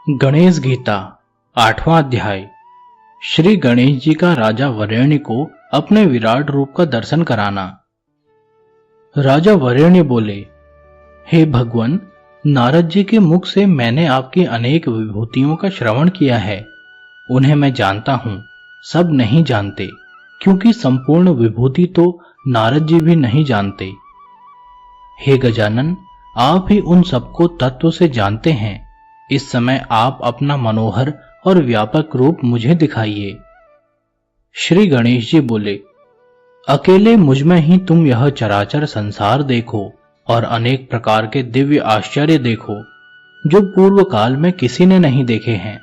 गणेश गीता 8वां अध्याय। श्री गणेश जी का राजा वरेण्य को अपने विराट रूप का दर्शन कराना। राजा वरेण्य बोले, हे भगवान, नारद जी के मुख से मैंने आपकी अनेक विभूतियों का श्रवण किया है। उन्हें मैं जानता हूं, सब नहीं जानते, क्योंकि संपूर्ण विभूति तो नारद जी भी नहीं जानते। हे गजानन, आप ही उन सबको तत्व से जानते हैं। इस समय आप अपना मनोहर और व्यापक रूप मुझे दिखाइए। श्री गणेश जी बोले, अकेले मुझ में ही तुम यह चराचर संसार देखो और अनेक प्रकार के दिव्य आश्चर्य देखो, जो पूर्व काल में किसी ने नहीं देखे हैं।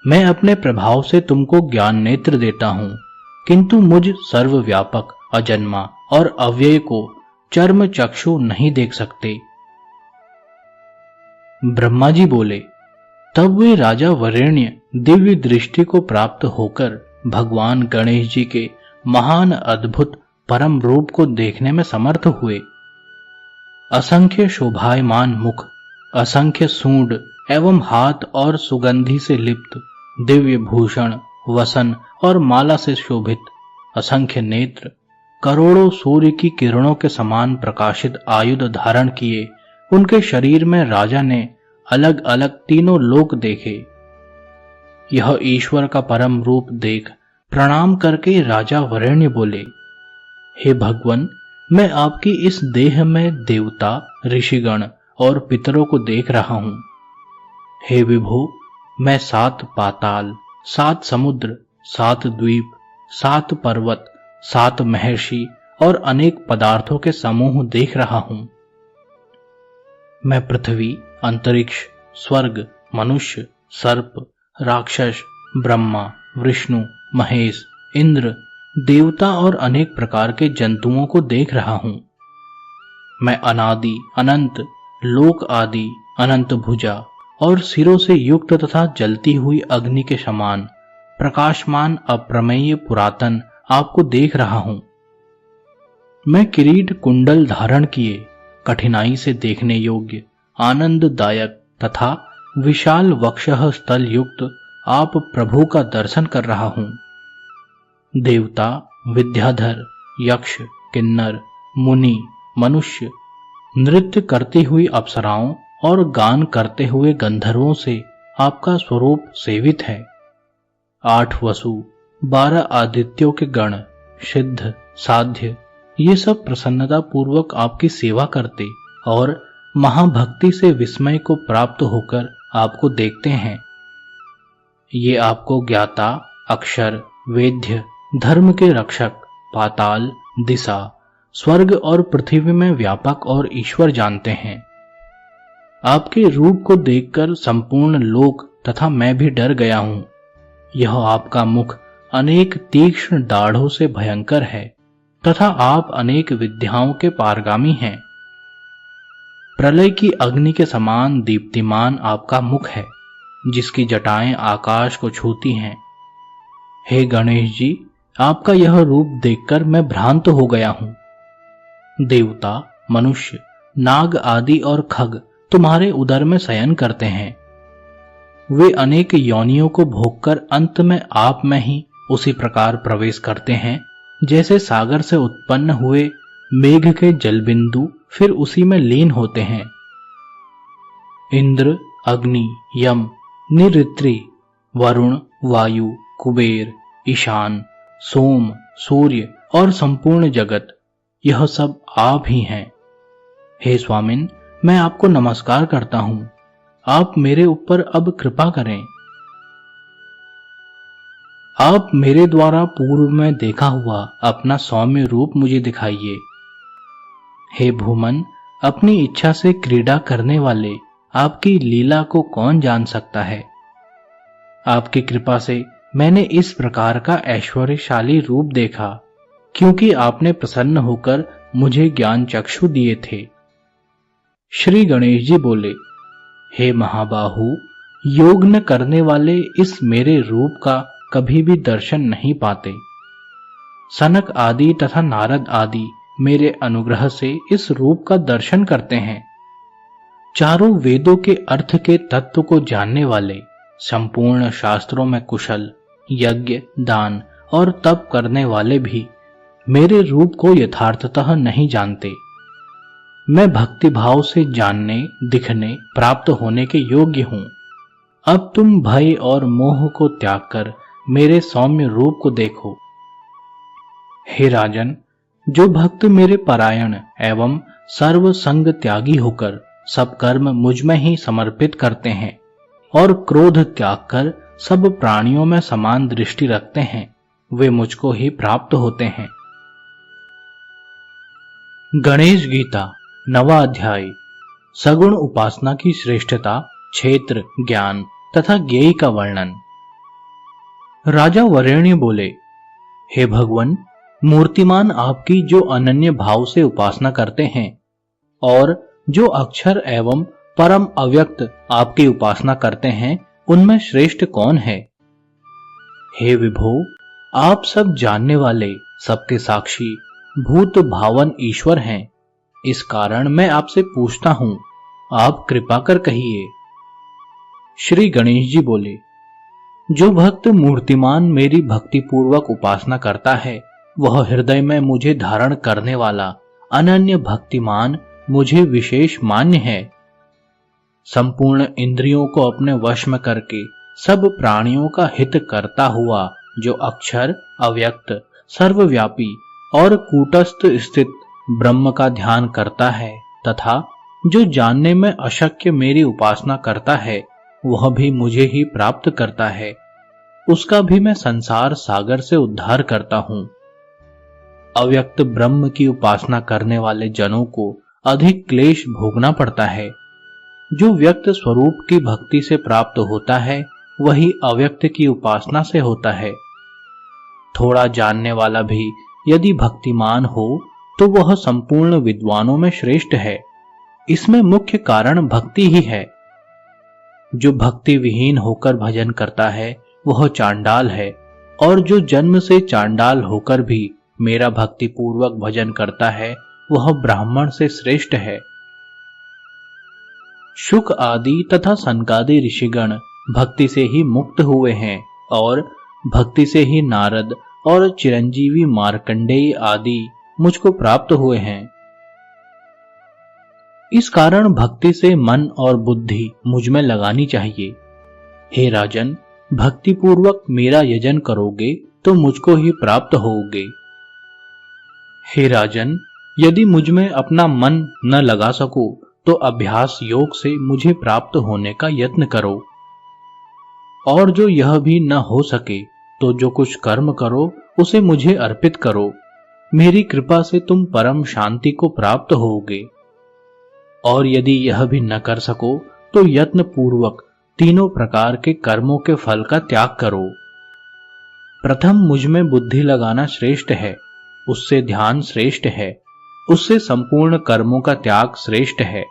मैं अपने प्रभाव से तुमको ज्ञान नेत्र देता हूं, किंतु मुझ सर्वव्यापक अजन्मा और अव्यय को चर्म चक्षु नहीं देख सकते। ब्रह्मा जी बोले, तब वे राजा वरेण्य दिव्य दृष्टि को प्राप्त होकर भगवान गणेश जी के महान अद्भुत परम रूप को देखने में समर्थ हुए। असंख्य शोभायमान मुख, असंख्य सूंड एवं हाथ और सुगंधि से लिप्त, दिव्य भूषण, वसन और माला से शोभित, असंख्य नेत्र, करोड़ों सूर्य की किरणों के समान प्रकाशित आयुध धारण किए उनके शरीर में राजा ने अलग अलग तीनों लोक देखे। यह ईश्वर का परम रूप देख प्रणाम करके राजा वरेण्य बोले, हे भगवन, मैं आपकी इस देह में देवता, ऋषिगण और पितरों को देख रहा हूं। हे विभो, मैं 7 पाताल, 7 समुद्र, 7 द्वीप, 7 पर्वत, 7 महर्षि और अनेक पदार्थों के समूह देख रहा हूं। मैं पृथ्वी, अंतरिक्ष, स्वर्ग, मनुष्य, सर्प, राक्षस, ब्रह्मा, विष्णु, महेश, इंद्र, देवता और अनेक प्रकार के जंतुओं को देख रहा हूं। मैं अनादि, अनंत, लोक आदि, अनंत भुजा और सिरों से युक्त तथा जलती हुई अग्नि के समान प्रकाशमान अप्रमेय पुरातन आपको देख रहा हूं। मैं किरीट कुंडल धारण किए कठिनाई से देखने योग्य, आनंददायक तथा विशाल वक्षः स्थल युक्त आप प्रभु का दर्शन कर रहा हूं। देवता, विद्याधर, यक्ष, किन्नर, मुनि, मनुष्य, नृत्य करती हुई अप्सराओं और गान करते हुए गंधर्वों से आपका स्वरूप सेवित है। 8 वसु, 12 आदित्यों के गण, सिद्ध, साध्य, ये सब प्रसन्नता पूर्वक आपकी सेवा करते और महाभक्ति से विस्मय को प्राप्त होकर आपको देखते हैं। ये आपको ज्ञाता, अक्षर, वेद्य, धर्म के रक्षक, पाताल, दिशा, स्वर्ग और पृथ्वी में व्यापक और ईश्वर जानते हैं। आपके रूप को देखकर संपूर्ण लोक तथा मैं भी डर गया हूं। यह आपका मुख अनेक तीक्ष्ण दाढ़ों से भयंकर है तथा आप अनेक विद्याओं के पारगामी हैं। प्रलय की अग्नि के समान दीप्तिमान आपका मुख है, जिसकी जटाएं आकाश को छूती हैं। हे गणेश जी, आपका यह रूप देखकर मैं भ्रांत हो गया हूं। देवता, मनुष्य, नाग आदि और खग तुम्हारे उदर में शयन करते हैं। वे अनेक योनियों को भोगकर अंत में आप में ही उसी प्रकार प्रवेश करते हैं जैसे सागर से उत्पन्न हुए मेघ के जलबिंदु फिर उसी में लीन होते हैं। इंद्र, अग्नि, यम, निऋत्री, वरुण, वायु, कुबेर, ईशान, सोम, सूर्य और संपूर्ण जगत, यह सब आप ही हैं। हे स्वामिन, मैं आपको नमस्कार करता हूं। आप मेरे ऊपर अब कृपा करें। आप मेरे द्वारा पूर्व में देखा हुआ अपना सौम्य रूप मुझे दिखाइए। हे भूमन, अपनी इच्छा से क्रीड़ा करने वाले आपकी लीला को कौन जान सकता है। आपकी कृपा से मैंने इस प्रकार का ऐश्वर्यशाली रूप देखा क्योंकि आपने प्रसन्न होकर मुझे ज्ञान चक्षु दिए थे। श्री गणेश जी बोले, हे महाबाहु, योग न करने वाले इस मेरे रूप का कभी भी दर्शन नहीं पाते। सनक आदि तथा नारद आदि मेरे अनुग्रह से इस रूप का दर्शन करते हैं। चारों वेदों के अर्थ के तत्व को जानने वाले, संपूर्ण शास्त्रों में कुशल, यज्ञ, दान और तप करने वाले भी मेरे रूप को यथार्थतः नहीं जानते। मैं भक्ति भाव से जानने, दिखने, प्राप्त होने के योग्य हूं। अब तुम भय और मोह को त्याग कर मेरे सौम्य रूप को देखो। हे राजन, जो भक्त मेरे परायण एवं सर्व संग त्यागी होकर सब कर्म मुझ में ही समर्पित करते हैं और क्रोध त्याग कर सब प्राणियों में समान दृष्टि रखते हैं, वे मुझको ही प्राप्त होते हैं। गणेश गीता 9वां अध्याय। सगुण उपासना की श्रेष्ठता, क्षेत्र, ज्ञान तथा ज्ञेय का वर्णन। राजा वरेण्य बोले, हे भगवन, मूर्तिमान आपकी जो अनन्य भाव से उपासना करते हैं और जो अक्षर एवं परम अव्यक्त आपकी उपासना करते हैं, उनमें श्रेष्ठ कौन है? हे विभो, आप सब जानने वाले, सबके साक्षी, भूत भावन ईश्वर हैं। इस कारण मैं आपसे पूछता हूं, आप कृपा कर कहिए। श्री गणेश जी बोले, जो भक्त मूर्तिमान मेरी भक्ति पूर्वक उपासना करता है, वह हृदय में मुझे धारण करने वाला अनन्य भक्तिमान मुझे विशेष मान्य है। संपूर्ण इंद्रियों को अपने वश में करके सब प्राणियों का हित करता हुआ जो अक्षर, अव्यक्त, सर्वव्यापी और कूटस्थ स्थित ब्रह्म का ध्यान करता है तथा जो जानने में अशक्य मेरी उपासना करता है, वह भी मुझे ही प्राप्त करता है। उसका भी मैं संसार सागर से उद्धार करता हूं। अव्यक्त ब्रह्म की उपासना करने वाले जनों को अधिक क्लेश भोगना पड़ता है। जो व्यक्त स्वरूप की भक्ति से प्राप्त होता है, वही अव्यक्त की उपासना से होता है। थोड़ा जानने वाला भी यदि भक्तिमान हो तो वह संपूर्ण विद्वानों में श्रेष्ठ है। इसमें मुख्य कारण भक्ति ही है। जो भक्ति विहीन होकर भजन करता है, वह चांडाल है, और जो जन्म से चांडाल होकर भी मेरा भक्ति पूर्वक भजन करता है, वह ब्राह्मण से श्रेष्ठ है। शुक आदि तथा सनकादि ऋषिगण भक्ति से ही मुक्त हुए हैं और भक्ति से ही नारद और चिरंजीवी मार्कंडेय आदि मुझको प्राप्त हुए हैं। इस कारण भक्ति से मन और बुद्धि मुझ में लगानी चाहिए। हे राजन, भक्ति पूर्वक मेरा यजन करोगे तो मुझको ही प्राप्त होगे। हे राजन, यदि मुझ में अपना मन न लगा सको तो अभ्यास योग से मुझे प्राप्त होने का यत्न करो। और जो यह भी न हो सके तो जो कुछ कर्म करो उसे मुझे अर्पित करो। मेरी कृपा से तुम परम शांति को प्राप्त होगे। और यदि यह भी न कर सको तो यत्न पूर्वक तीनों प्रकार के कर्मों के फल का त्याग करो। प्रथम मुझ में बुद्धि लगाना श्रेष्ठ है, उससे ध्यान श्रेष्ठ है, उससे संपूर्ण कर्मों का त्याग श्रेष्ठ है,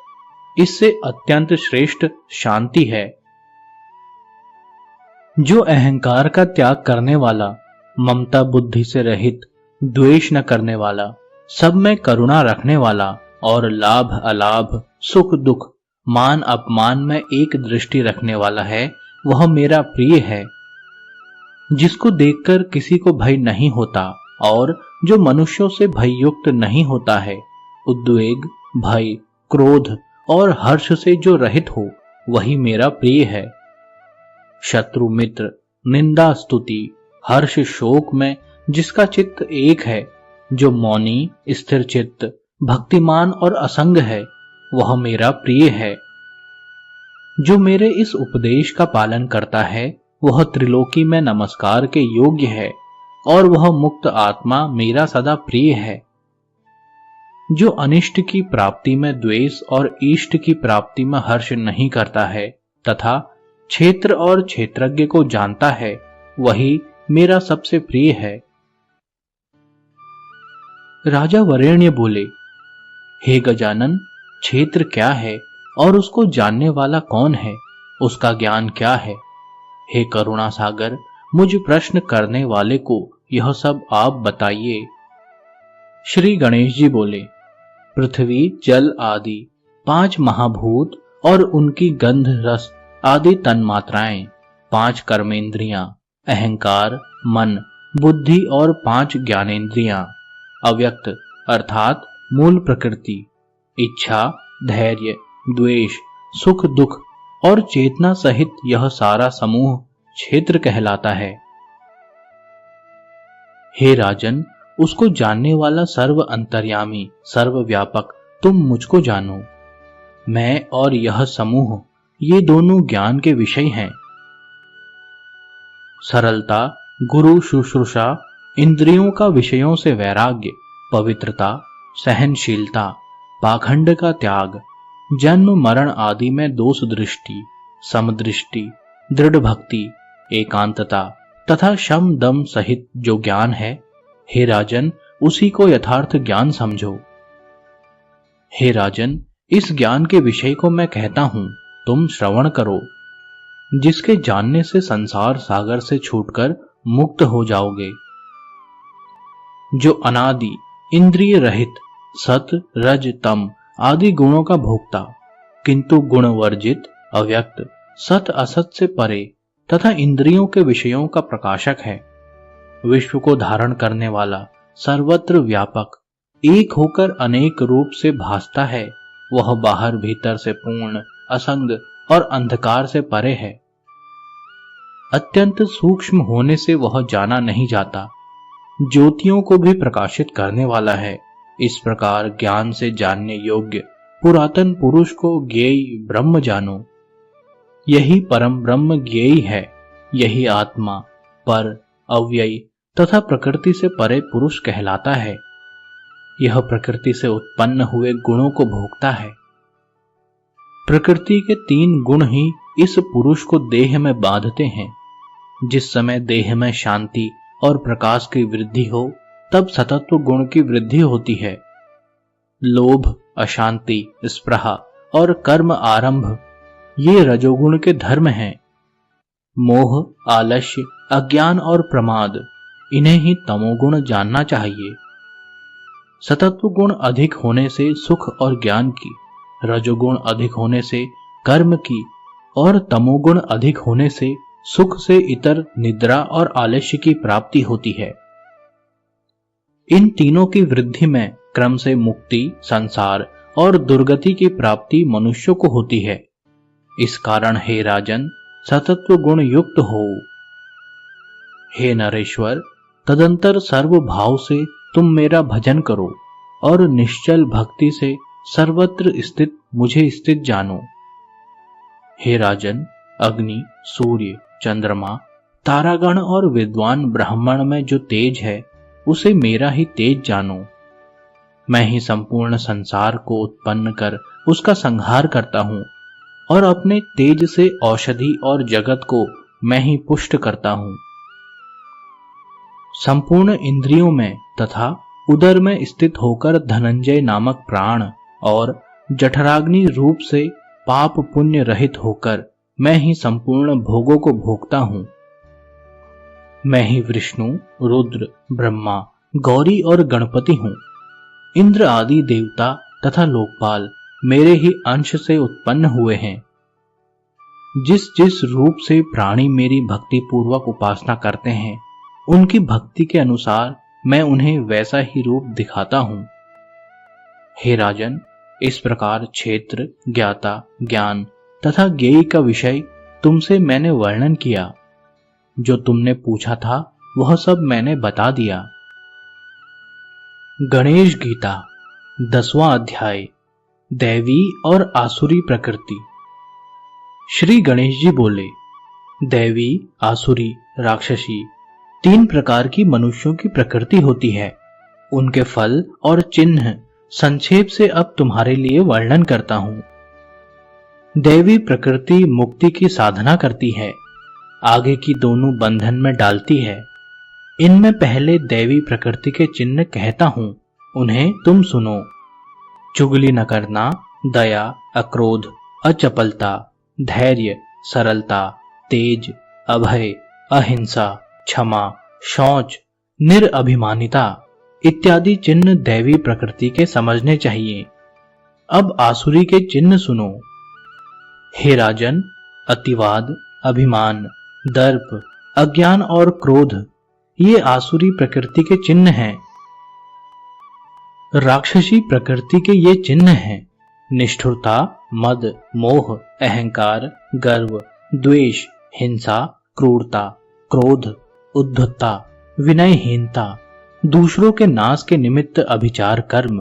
इससे अत्यंत श्रेष्ठ शांति है। जो अहंकार का त्याग करने वाला, ममता बुद्धि से रहित, द्वेष न करने वाला, सब में करुणा रखने वाला और लाभ अलाभ, सुख दुख, मान अपमान में एक दृष्टि रखने वाला है, वह मेरा प्रिय है। जिसको देखकर किसी को भय नहीं होता और जो मनुष्यों से भययुक्त नहीं होता है, उद्वेग, भय, क्रोध और हर्ष से जो रहित हो, वही मेरा प्रिय है। शत्रु मित्र, निंदा स्तुति, हर्ष शोक में जिसका चित्त एक है, जो मौनी, स्थिर चित्त, भक्तिमान और असंग है, वह मेरा प्रिय है। जो मेरे इस उपदेश का पालन करता है, वह त्रिलोकी में नमस्कार के योग्य है और वह मुक्त आत्मा मेरा सदा प्रिय है। जो अनिष्ट की प्राप्ति में द्वेष और इष्ट की प्राप्ति में हर्ष नहीं करता है तथा क्षेत्र और क्षेत्रज्ञ को जानता है, वही मेरा सबसे प्रिय है। राजा वरेण्य बोले, हे गजानन, क्षेत्र क्या है और उसको जानने वाला कौन है? उसका ज्ञान क्या है? हे करुणा सागर, मुझ प्रश्न करने वाले को यह सब आप बताइए। श्री गणेश जी बोले, पृथ्वी, जल आदि 5 महाभूत और उनकी गंध रस आदि तन्मात्राएं, 5 कर्मेंद्रियां, अहंकार, मन, बुद्धि और 5 ज्ञानेंद्रियां, अव्यक्त अर्थात मूल प्रकृति, इच्छा, धैर्य, द्वेष, सुख दुख और चेतना सहित यह सारा समूह क्षेत्र कहलाता है। हे राजन, उसको जानने वाला सर्व अंतर्यामी, सर्वव्यापक तुम मुझको जानो। मैं और यह समूह, ये दोनों ज्ञान के विषय हैं। सरलता, गुरु शुश्रूषा, इंद्रियों का विषयों से वैराग्य, पवित्रता, सहनशीलता, पाखंड का त्याग, जन्म मरण आदि में दोष दृष्टि, समदृष्टि, दृढ़ भक्ति, एकांतता तथा शम दम सहित जो ज्ञान है, हे राजन, उसी को यथार्थ ज्ञान समझो। हे राजन, इस ज्ञान के विषय को मैं कहता हूं, तुम श्रवण करो, जिसके जानने से संसार सागर से छूटकर मुक्त हो जाओगे। जो अनादि, इंद्रिय रहित, सत रज तम आदि गुणों का भोक्ता, किंतु गुण वर्जित, अव्यक्त, सत असत से परे तथा इंद्रियों के विषयों का प्रकाशक है, विश्व को धारण करने वाला, सर्वत्र व्यापक, एक होकर अनेक रूप से भासता है, वह बाहर भीतर से पूर्ण, असंग और अंधकार से परे है। अत्यंत सूक्ष्म होने से वह जाना नहीं जाता, ज्योतियों को भी प्रकाशित करने वाला है। इस प्रकार ज्ञान से जानने योग्य पुरातन पुरुष को ज्ञेय ब्रह्म जानो। यही परम ब्रह्म ज्ञेय है, यही आत्मा, पर, अव्ययी तथा प्रकृति से परे पुरुष कहलाता है। यह प्रकृति से उत्पन्न हुए गुणों को भोगता है। प्रकृति के 3 गुण ही इस पुरुष को देह में बांधते हैं। जिस समय देह में शांति और प्रकाश की वृद्धि हो, तब सतत्व गुण की वृद्धि होती है। लोभ, अशांति, स्पृहा और कर्म आरंभ, ये रजोगुण के धर्म हैं। मोह, आलस्य, अज्ञान और प्रमाद, इन्हें ही तमोगुण जानना चाहिए। सतत्व गुण अधिक होने से सुख और ज्ञान की, रजोगुण अधिक होने से कर्म की और तमोगुण अधिक होने से सुख से इतर निद्रा और आलस्य की प्राप्ति होती है। इन तीनों की वृद्धि में क्रम से मुक्ति, संसार और दुर्गति की प्राप्ति मनुष्य को होती है। इस कारण हे राजन, सतत्व गुण युक्त हो। हे नरेश्वर, तदंतर सर्व भाव से तुम मेरा भजन करो और निश्चल भक्ति से सर्वत्र स्थित मुझे स्थित जानो। हे राजन, अग्नि, सूर्य, चंद्रमा, तारागण और विद्वान ब्राह्मण में जो तेज है, उसे मेरा ही तेज जानो। मैं ही संपूर्ण संसार को उत्पन्न कर उसका संहार करता हूं और अपने तेज से औषधि और जगत को मैं ही पुष्ट करता हूं। संपूर्ण इंद्रियों में तथा उदर में स्थित होकर धनंजय नामक प्राण और जठराग्नि रूप से पाप पुण्य रहित होकर मैं ही संपूर्ण भोगों को भोगता हूं। मैं ही विष्णु, रुद्र, ब्रह्मा, गौरी और गणपति हूं। इंद्र आदि देवता तथा लोकपाल मेरे ही अंश से उत्पन्न हुए हैं। जिस जिस रूप से प्राणी मेरी भक्ति पूर्वक उपासना करते हैं, उनकी भक्ति के अनुसार मैं उन्हें वैसा ही रूप दिखाता हूं। हे राजन, इस प्रकार क्षेत्र, ज्ञाता, ज्ञान तथा ज्ञेय का विषय तुमसे मैंने वर्णन किया। जो तुमने पूछा था वह सब मैंने बता दिया। गणेश गीता 10वां अध्याय, दैवी और आसुरी प्रकृति। श्री गणेश जी बोले, दैवी, आसुरी, राक्षसी 3 प्रकार की मनुष्यों की प्रकृति होती है। उनके फल और चिन्ह संक्षेप से अब तुम्हारे लिए वर्णन करता हूं। दैवी प्रकृति मुक्ति की साधना करती है, आगे की दोनों बंधन में डालती है। इनमें पहले दैवी प्रकृति के चिन्ह कहता हूं, उन्हें तुम सुनो। चुगली न करना, दया, अक्रोध, अचपलता, धैर्य, सरलता, तेज, अभय, अहिंसा, क्षमा, शौच, निरअभिमानिता इत्यादि चिन्ह दैवी प्रकृति के समझने चाहिए। अब आसुरी के चिन्ह सुनो। हे राजन, अतिवाद, अभिमान, दर्प, अज्ञान और क्रोध, ये आसुरी प्रकृति के चिन्ह हैं। राक्षसी प्रकृति के ये चिन्ह हैं, निष्ठुरता, मद, मोह, अहंकार, गर्व, द्वेष, हिंसा, क्रूरता, क्रोध, उद्धतता, विनयहीनता, दूसरों के नाश के निमित्त अभिचार कर्म,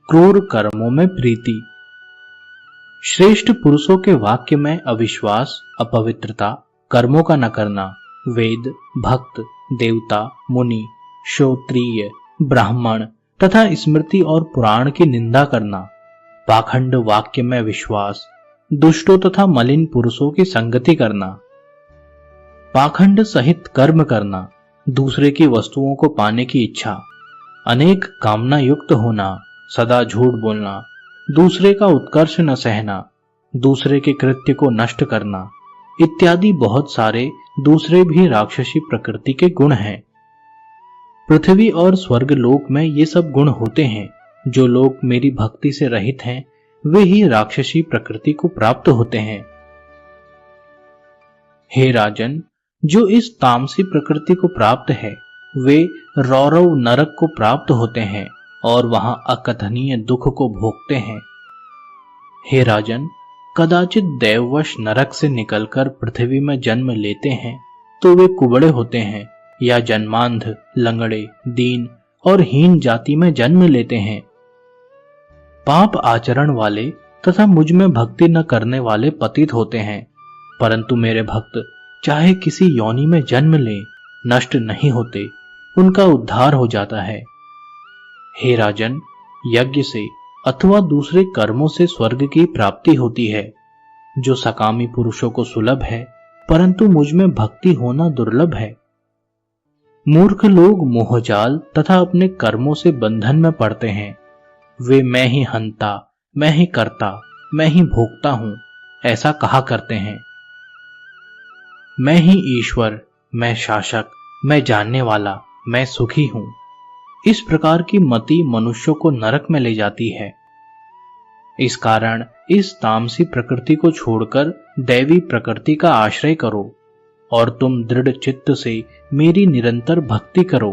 क्रूर कर्मों में प्रीति। श्रेष्ठ पुरुषों के वाक्य में अविश्वास, अपवित्रता, कर्मों का न करना, वेद, भक्त, देवता, मुनि, श्रोत्रिय, ब्राह्मण तथा स्मृति और पुराण की निंदा करना, पाखंड वाक्य में विश्वास, दुष्टों तथा मलिन पुरुषों की संगति करना, पाखंड सहित कर्म करना, दूसरे की वस्तुओं को पाने की इच्छा, अनेक कामना युक्त होना, सदा झूठ बोलना, दूसरे का उत्कर्ष न सहना, दूसरे के कृत्य को नष्ट करना इत्यादि बहुत सारे दूसरे भी राक्षसी प्रकृति के गुण हैं। पृथ्वी और स्वर्ग लोक में ये सब गुण होते हैं। जो लोग मेरी भक्ति से रहित हैं वे ही राक्षसी प्रकृति को प्राप्त होते हैं। हे राजन, जो इस तामसी प्रकृति को प्राप्त है वे रौरव नरक को प्राप्त होते हैं और वहां अकथनीय दुख को भोगते हैं। हे राजन, कदाचित दैववश नरक से निकलकर पृथ्वी में जन्म लेते हैं तो वे कुबड़े होते हैं, या जन्मांध, लंगड़े, दीन और हीन जाति में जन्म लेते हैं। पाप आचरण वाले तथा मुझ में भक्ति न करने वाले पतित होते हैं, परंतु मेरे भक्त चाहे किसी योनि में जन्म लें नष्ट नहीं होते, उनका उद्धार हो जाता है। हे राजन, यज्ञ से अथवा दूसरे कर्मों से स्वर्ग की प्राप्ति होती है, जो सकामी पुरुषों को सुलभ है, परंतु मुझ में भक्ति होना दुर्लभ है। मूर्ख लोग मोहजाल तथा अपने कर्मों से बंधन में पड़ते हैं। वे मैं ही हंता, मैं ही कर्ता, मैं ही भोगता हूं ऐसा कहा करते हैं। मैं ही ईश्वर, मैं शासक, मैं जानने वाला, मैं सुखी हूं, इस प्रकार की मति मनुष्यों को नरक में ले जाती है। इस कारण इस तामसी प्रकृति को छोड़कर दैवी प्रकृति का आश्रय करो और तुम दृढ़ चित्त से मेरी निरंतर भक्ति करो।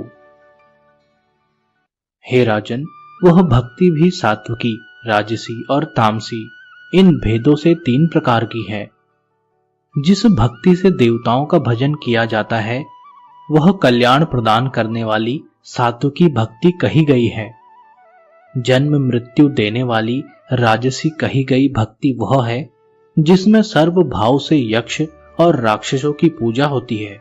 हे राजन, वह भक्ति भी सात्विकी, राजसी और तामसी इन भेदों से 3 प्रकार की है। जिस भक्ति से देवताओं का भजन किया जाता है वह कल्याण प्रदान करने वाली सात्विकी भक्ति कही गई है। जन्म मृत्यु देने वाली राजसी कही गई भक्ति वह है जिसमें सर्व भाव से यक्ष और राक्षसों की पूजा होती है।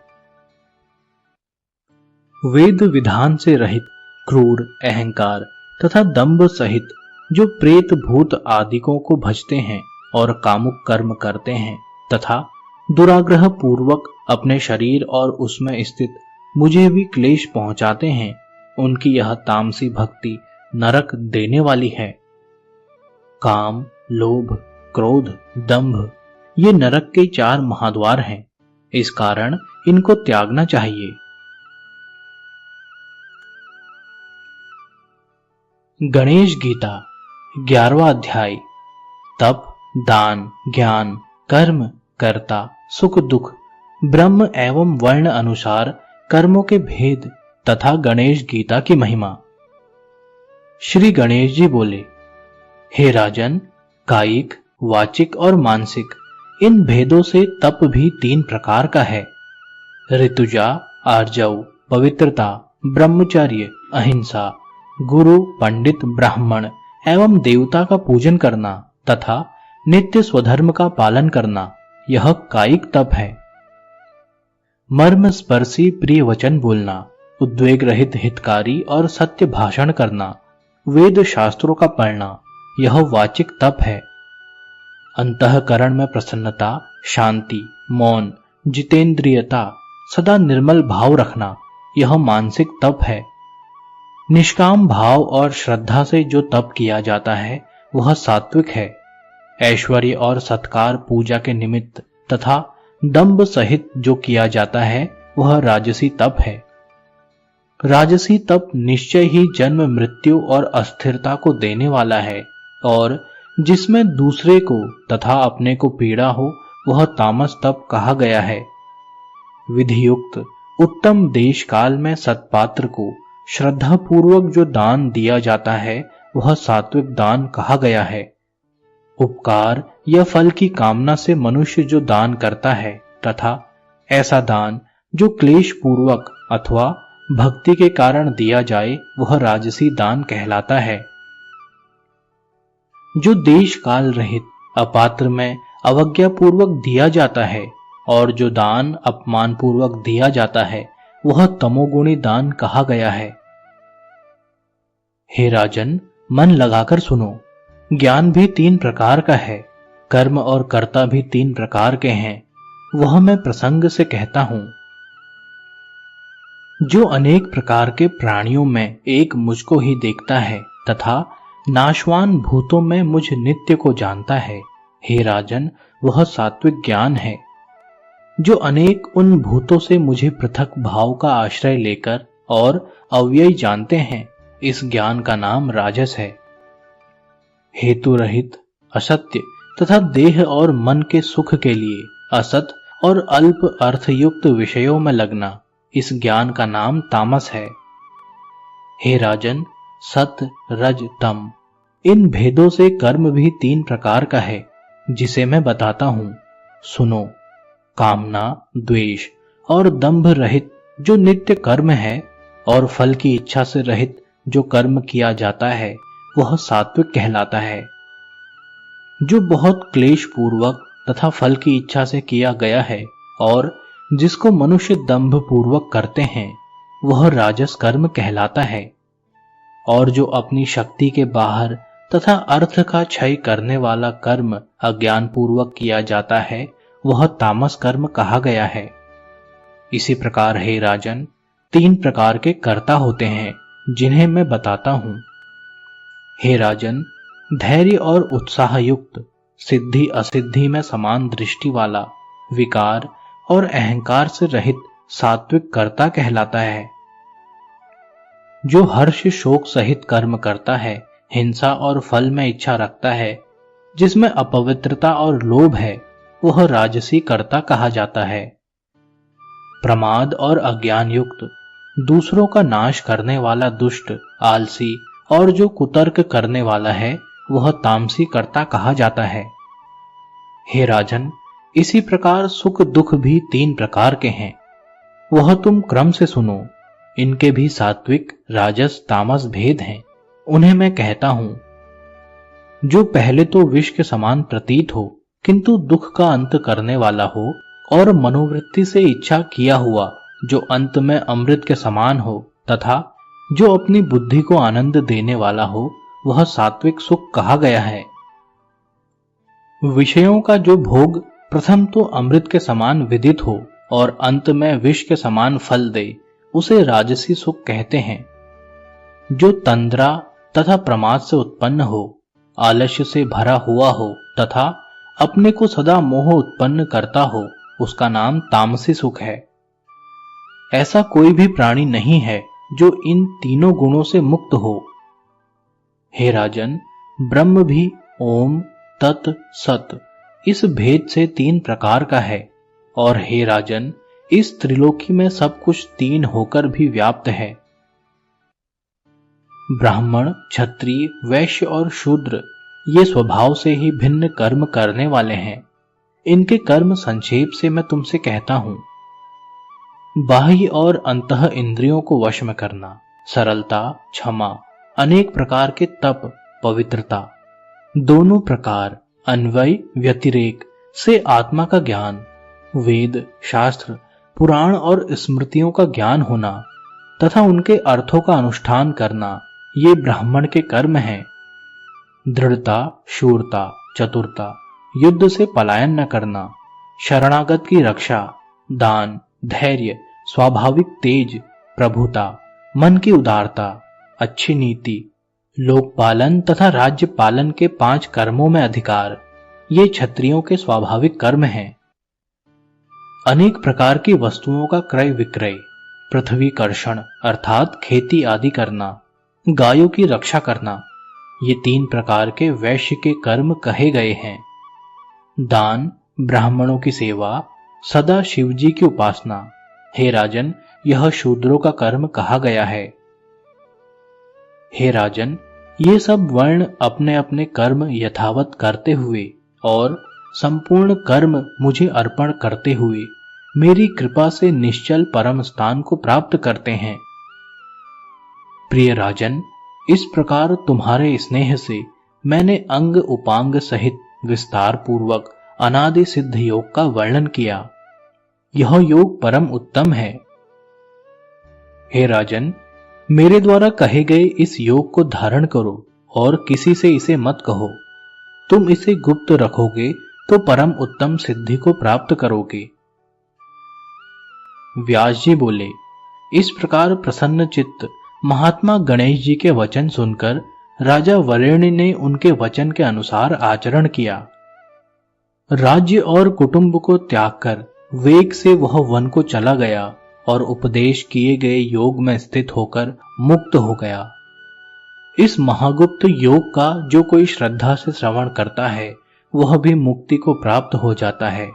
वेद विधान से रहित, क्रूर, अहंकार तथा दंभ सहित जो प्रेत भूत आदिकों को भजते हैं और कामुक कर्म करते हैं तथा दुराग्रह पूर्वक अपने शरीर और उसमें स्थित मुझे भी क्लेश पहुंचाते हैं, उनकी यह तामसी भक्ति नरक देने वाली है। काम, लोभ, क्रोध, दंभ ये नरक के 4 महाद्वार हैं। इस कारण इनको त्यागना चाहिए। गणेश गीता 11वां अध्याय। तप, दान, ज्ञान, कर्म, कर्ता, सुख दुख, ब्रह्म एवं वर्ण अनुसार कर्मों के भेद तथा गणेश गीता की महिमा। श्री गणेश जी बोले, हे राजन, कायिक, वाचिक और मानसिक इन भेदों से तप भी 3 प्रकार का है। ऋतुजा, आर्जव, पवित्रता, ब्रह्मचर्य, अहिंसा, गुरु, पंडित, ब्राह्मण एवं देवता का पूजन करना तथा नित्य स्वधर्म का पालन करना, यह कायिक तप है। मर्म स्पर्शी प्रिय वचन बोलना, उद्वेग रहित हितकारी और सत्य भाषण करना, वेद शास्त्रों का पढ़ना, यह वाचिक तप है। अंतःकरण में प्रसन्नता, शांति, मौन, जितेंद्रियता, सदा निर्मल भाव रखना, यह मानसिक तप है। निष्काम भाव और श्रद्धा से जो तप किया जाता है वह सात्विक है। ऐश्वर्य और सत्कार पूजा के निमित्त तथा दंभ सहित जो किया जाता है वह राजसी तप है। राजसी तप निश्चय ही जन्म मृत्यु और अस्थिरता को देने वाला है और जिसमें दूसरे को तथा अपने को पीड़ा हो वह तामस तप कहा गया है। विधियुक्त उत्तम देश काल में सत्पात्र को श्रद्धा पूर्वक जो दान दिया जाता है वह सात्विक दान कहा गया है। उपकार या फल की कामना से मनुष्य जो दान करता है तथा ऐसा दान जो क्लेश पूर्वक अथवा भक्ति के कारण दिया जाए वह राजसी दान कहलाता है। जो देश काल रहित अपात्र में अवज्ञा पूर्वक दिया जाता है और जो दान अपमान पूर्वक दिया जाता है वह तमोगुणी दान कहा गया है। हे राजन, मन लगाकर सुनो। ज्ञान भी 3 प्रकार का है, कर्म और कर्ता भी 3 प्रकार के हैं, वह मैं प्रसंग से कहता हूं। जो अनेक प्रकार के प्राणियों में एक मुझको ही देखता है तथा नाशवान भूतों में मुझ नित्य को जानता है, हे राजन, वह सात्विक ज्ञान है। जो अनेक उन भूतों से मुझे पृथक भाव का आश्रय लेकर और अव्यय जानते हैं, इस ज्ञान का नाम राजस है। हेतु रहित, असत्य तथा देह और मन के सुख के लिए असत और अल्प अर्थयुक्त विषयों में लगना, इस ज्ञान का नाम तामस है। हे राजन, सत रज तम, इन भेदों से कर्म भी 3 प्रकार का है, जिसे मैं बताता हूं, सुनो। कामना, द्वेष और दंभ रहित जो नित्य कर्म है और फल की इच्छा से रहित जो कर्म किया जाता है, वह सात्विक कहलाता है। जो बहुत क्लेश पूर्वक तथा फल की इच्छा से किया गया है और जिसको मनुष्य दंभ पूर्वक करते हैं, वह राजस कर्म कहलाता है। और जो अपनी शक्ति के बाहर तथा अर्थ का क्षय करने वाला कर्म अज्ञान पूर्वक किया जाता है, वह तामस कर्म कहा गया है। इसी प्रकार हे राजन, 3 प्रकार के कर्ता होते हैं, जिन्हें मैं बताता हूं। हे राजन, धैर्य और उत्साह युक्त, सिद्धि असिद्धि में समान दृष्टि वाला, विकार और अहंकार से रहित सात्विक कर्ता कहलाता है। जो हर्ष शोक सहित कर्म करता है, हिंसा और फल में इच्छा रखता है, जिसमें अपवित्रता और लोभ है, वह राजसी कर्ता कहा जाता है। प्रमाद और अज्ञान युक्त, दूसरों का नाश करने वाला दुष्ट, आलसी और जो कुतर्क करने वाला है, वह तामसी कर्ता कहा जाता है। हे राजन, इसी प्रकार सुख दुख भी 3 प्रकार के हैं, वह तुम क्रम से सुनो। इनके भी सात्विक, राजस, तामस भेद हैं, उन्हें मैं कहता हूं। जो पहले तो विष के समान प्रतीत हो, किंतु दुख का अंत करने वाला हो, और मनोवृत्ति से इच्छा किया हुआ जो अंत में अमृत के समान हो, तथा जो अपनी बुद्धि को आनंद देने वाला हो, वह सात्विक सुख कहा गया है। विषयों का जो भोग प्रथम तो अमृत के समान विदित हो और अंत में विष के समान फल दे, उसे राजसी सुख कहते हैं। जो तंद्रा तथा प्रमाद से उत्पन्न हो, आलस्य से भरा हुआ हो तथा अपने को सदा मोह उत्पन्न करता हो, उसका नाम तामसी सुख है। ऐसा कोई भी प्राणी नहीं है जो इन तीनों गुणों से मुक्त हो। हे राजन, ब्रह्म भी ओम तत् सत इस भेद से 3 प्रकार का है, और हे राजन, इस त्रिलोकी में सब कुछ 3 होकर भी व्याप्त है। ब्राह्मण, क्षत्रिय, वैश्य और शूद्र ये स्वभाव से ही भिन्न कर्म करने वाले हैं। इनके कर्म संक्षेप से मैं तुमसे कहता हूं। बाह्य और अंतः इंद्रियों को वश में करना, सरलता, क्षमा, अनेक प्रकार के तप, पवित्रता, दोनों प्रकार, अन्वय व्यतिरेक से आत्मा का ज्ञान, वेद, शास्त्र, पुराण और स्मृतियों का ज्ञान होना तथा उनके अर्थों का अनुष्ठान करना, ये ब्राह्मण के कर्म हैं। दृढ़ता, शूरता, चतुरता, युद्ध से पलायन न करना, शरणागत की रक्षा, दान, धैर्य, स्वाभाविक तेज, प्रभुता, मन की उदारता, अच्छी नीति, लोकपालन तथा राज्य पालन के 5 कर्मों में अधिकार, ये क्षत्रियों के स्वाभाविक कर्म हैं। अनेक प्रकार की वस्तुओं का क्रय विक्रय, पृथ्वी कर्षण अर्थात खेती आदि करना, गायों की रक्षा करना, ये 3 प्रकार के वैश्य के कर्म कहे गए हैं। दान, ब्राह्मणों की सेवा, सदा शिवजी की उपासना, हे राजन, यह शूद्रों का कर्म कहा गया है। हे राजन, ये सब वर्ण अपने अपने कर्म यथावत करते हुए और संपूर्ण कर्म मुझे अर्पण करते हुए मेरी कृपा से निश्चल परम स्थान को प्राप्त करते हैं। प्रिय राजन, इस प्रकार तुम्हारे स्नेह से मैंने अंग उपांग सहित विस्तार पूर्वक अनादि सिद्ध योग का वर्णन किया। यह योग परम उत्तम है। हे राजन, मेरे द्वारा कहे गए इस योग को धारण करो और किसी से इसे मत कहो। तुम इसे गुप्त रखोगे तो परम उत्तम सिद्धि को प्राप्त करोगे। व्यास जी बोले, इस प्रकार प्रसन्न चित्त महात्मा गणेश जी के वचन सुनकर राजा वरेण्य ने उनके वचन के अनुसार आचरण किया। राज्य और कुटुंब को त्याग कर वेग से वह वन को चला गया और उपदेश किए गए योग में स्थित होकर मुक्त हो गया। इस महागुप्त योग का जो कोई श्रद्धा से श्रवण करता है वह भी मुक्ति को प्राप्त हो जाता है,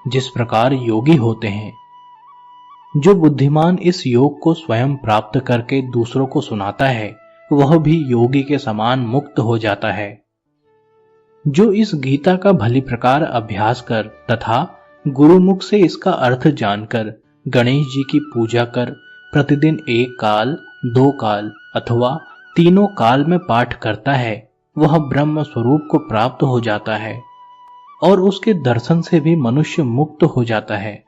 जिस प्रकार योगी होते हैं। जो बुद्धिमान इस योग को स्वयं प्राप्त करके दूसरों को सुनाता है वह भी योगी के समान मुक्त हो जाता है। जो इस गीता का भली प्रकार अभ्यास कर तथा गुरुमुख से इसका अर्थ जानकर गणेश जी की पूजा कर प्रतिदिन 1 काल, 2 काल अथवा तीनों काल में पाठ करता है वह ब्रह्म स्वरूप को प्राप्त हो जाता है और उसके दर्शन से भी मनुष्य मुक्त हो जाता है।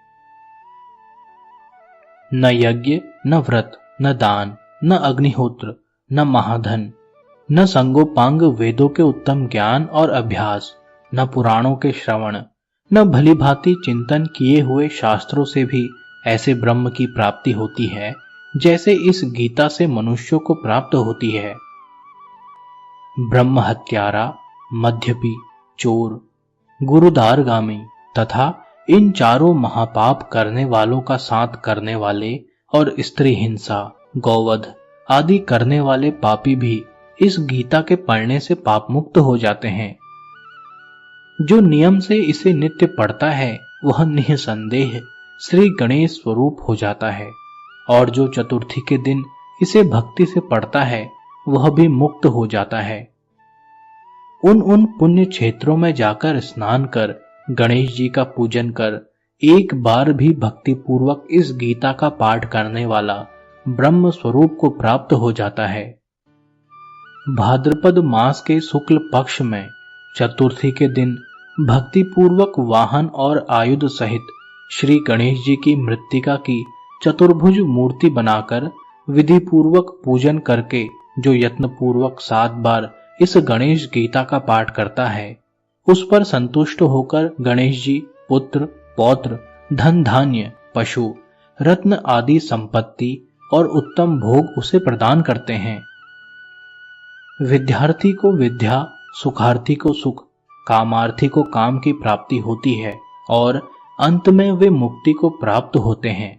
न यज्ञ, न व्रत, न दान, न अग्निहोत्र, न महाधन, न संगोपांग वेदों के उत्तम ज्ञान और अभ्यास, न पुराणों के श्रवण, न भली भांति चिंतन किए हुए शास्त्रों से भी ऐसे ब्रह्म की प्राप्ति होती है जैसे इस गीता से मनुष्यों को प्राप्त होती है। ब्रह्म हत्यारा, मद्यपी, चोर, गुरुदारगामी तथा इन चारों महापाप करने वालों का साथ करने वाले और स्त्री हिंसा, गौवध आदि करने वाले पापी भी इस गीता के पढ़ने से पाप मुक्त हो जाते हैं। जो नियम से इसे नित्य पढ़ता है वह निःसंदेह श्री गणेश स्वरूप हो जाता है और जो चतुर्थी के दिन इसे भक्ति से पढ़ता है वह भी मुक्त हो जाता है। उन पुण्य क्षेत्रों में जाकर स्नान कर गणेश जी का पूजन कर एक बार भी भक्ति पूर्वक इस गीता का पाठ करने वाला ब्रह्म स्वरूप को प्राप्त हो जाता है। भाद्रपद मास के शुक्ल पक्ष में चतुर्थी के दिन भक्ति पूर्वक वाहन और आयुध सहित श्री गणेश जी की मृत्तिका की चतुर्भुज मूर्ति बनाकर विधि पूर्वक पूजन करके जो यत्न पूर्वक 7 बार इस गणेश गीता का पाठ करता है उस पर संतुष्ट होकर गणेश जी पुत्र, पौत्र, धन धान्य, पशु, रत्न आदि संपत्ति और उत्तम भोग उसे प्रदान करते हैं। विद्यार्थी को विद्या, सुखार्थी को सुख, कामार्थी को काम की प्राप्ति होती है और अंत में वे मुक्ति को प्राप्त होते हैं।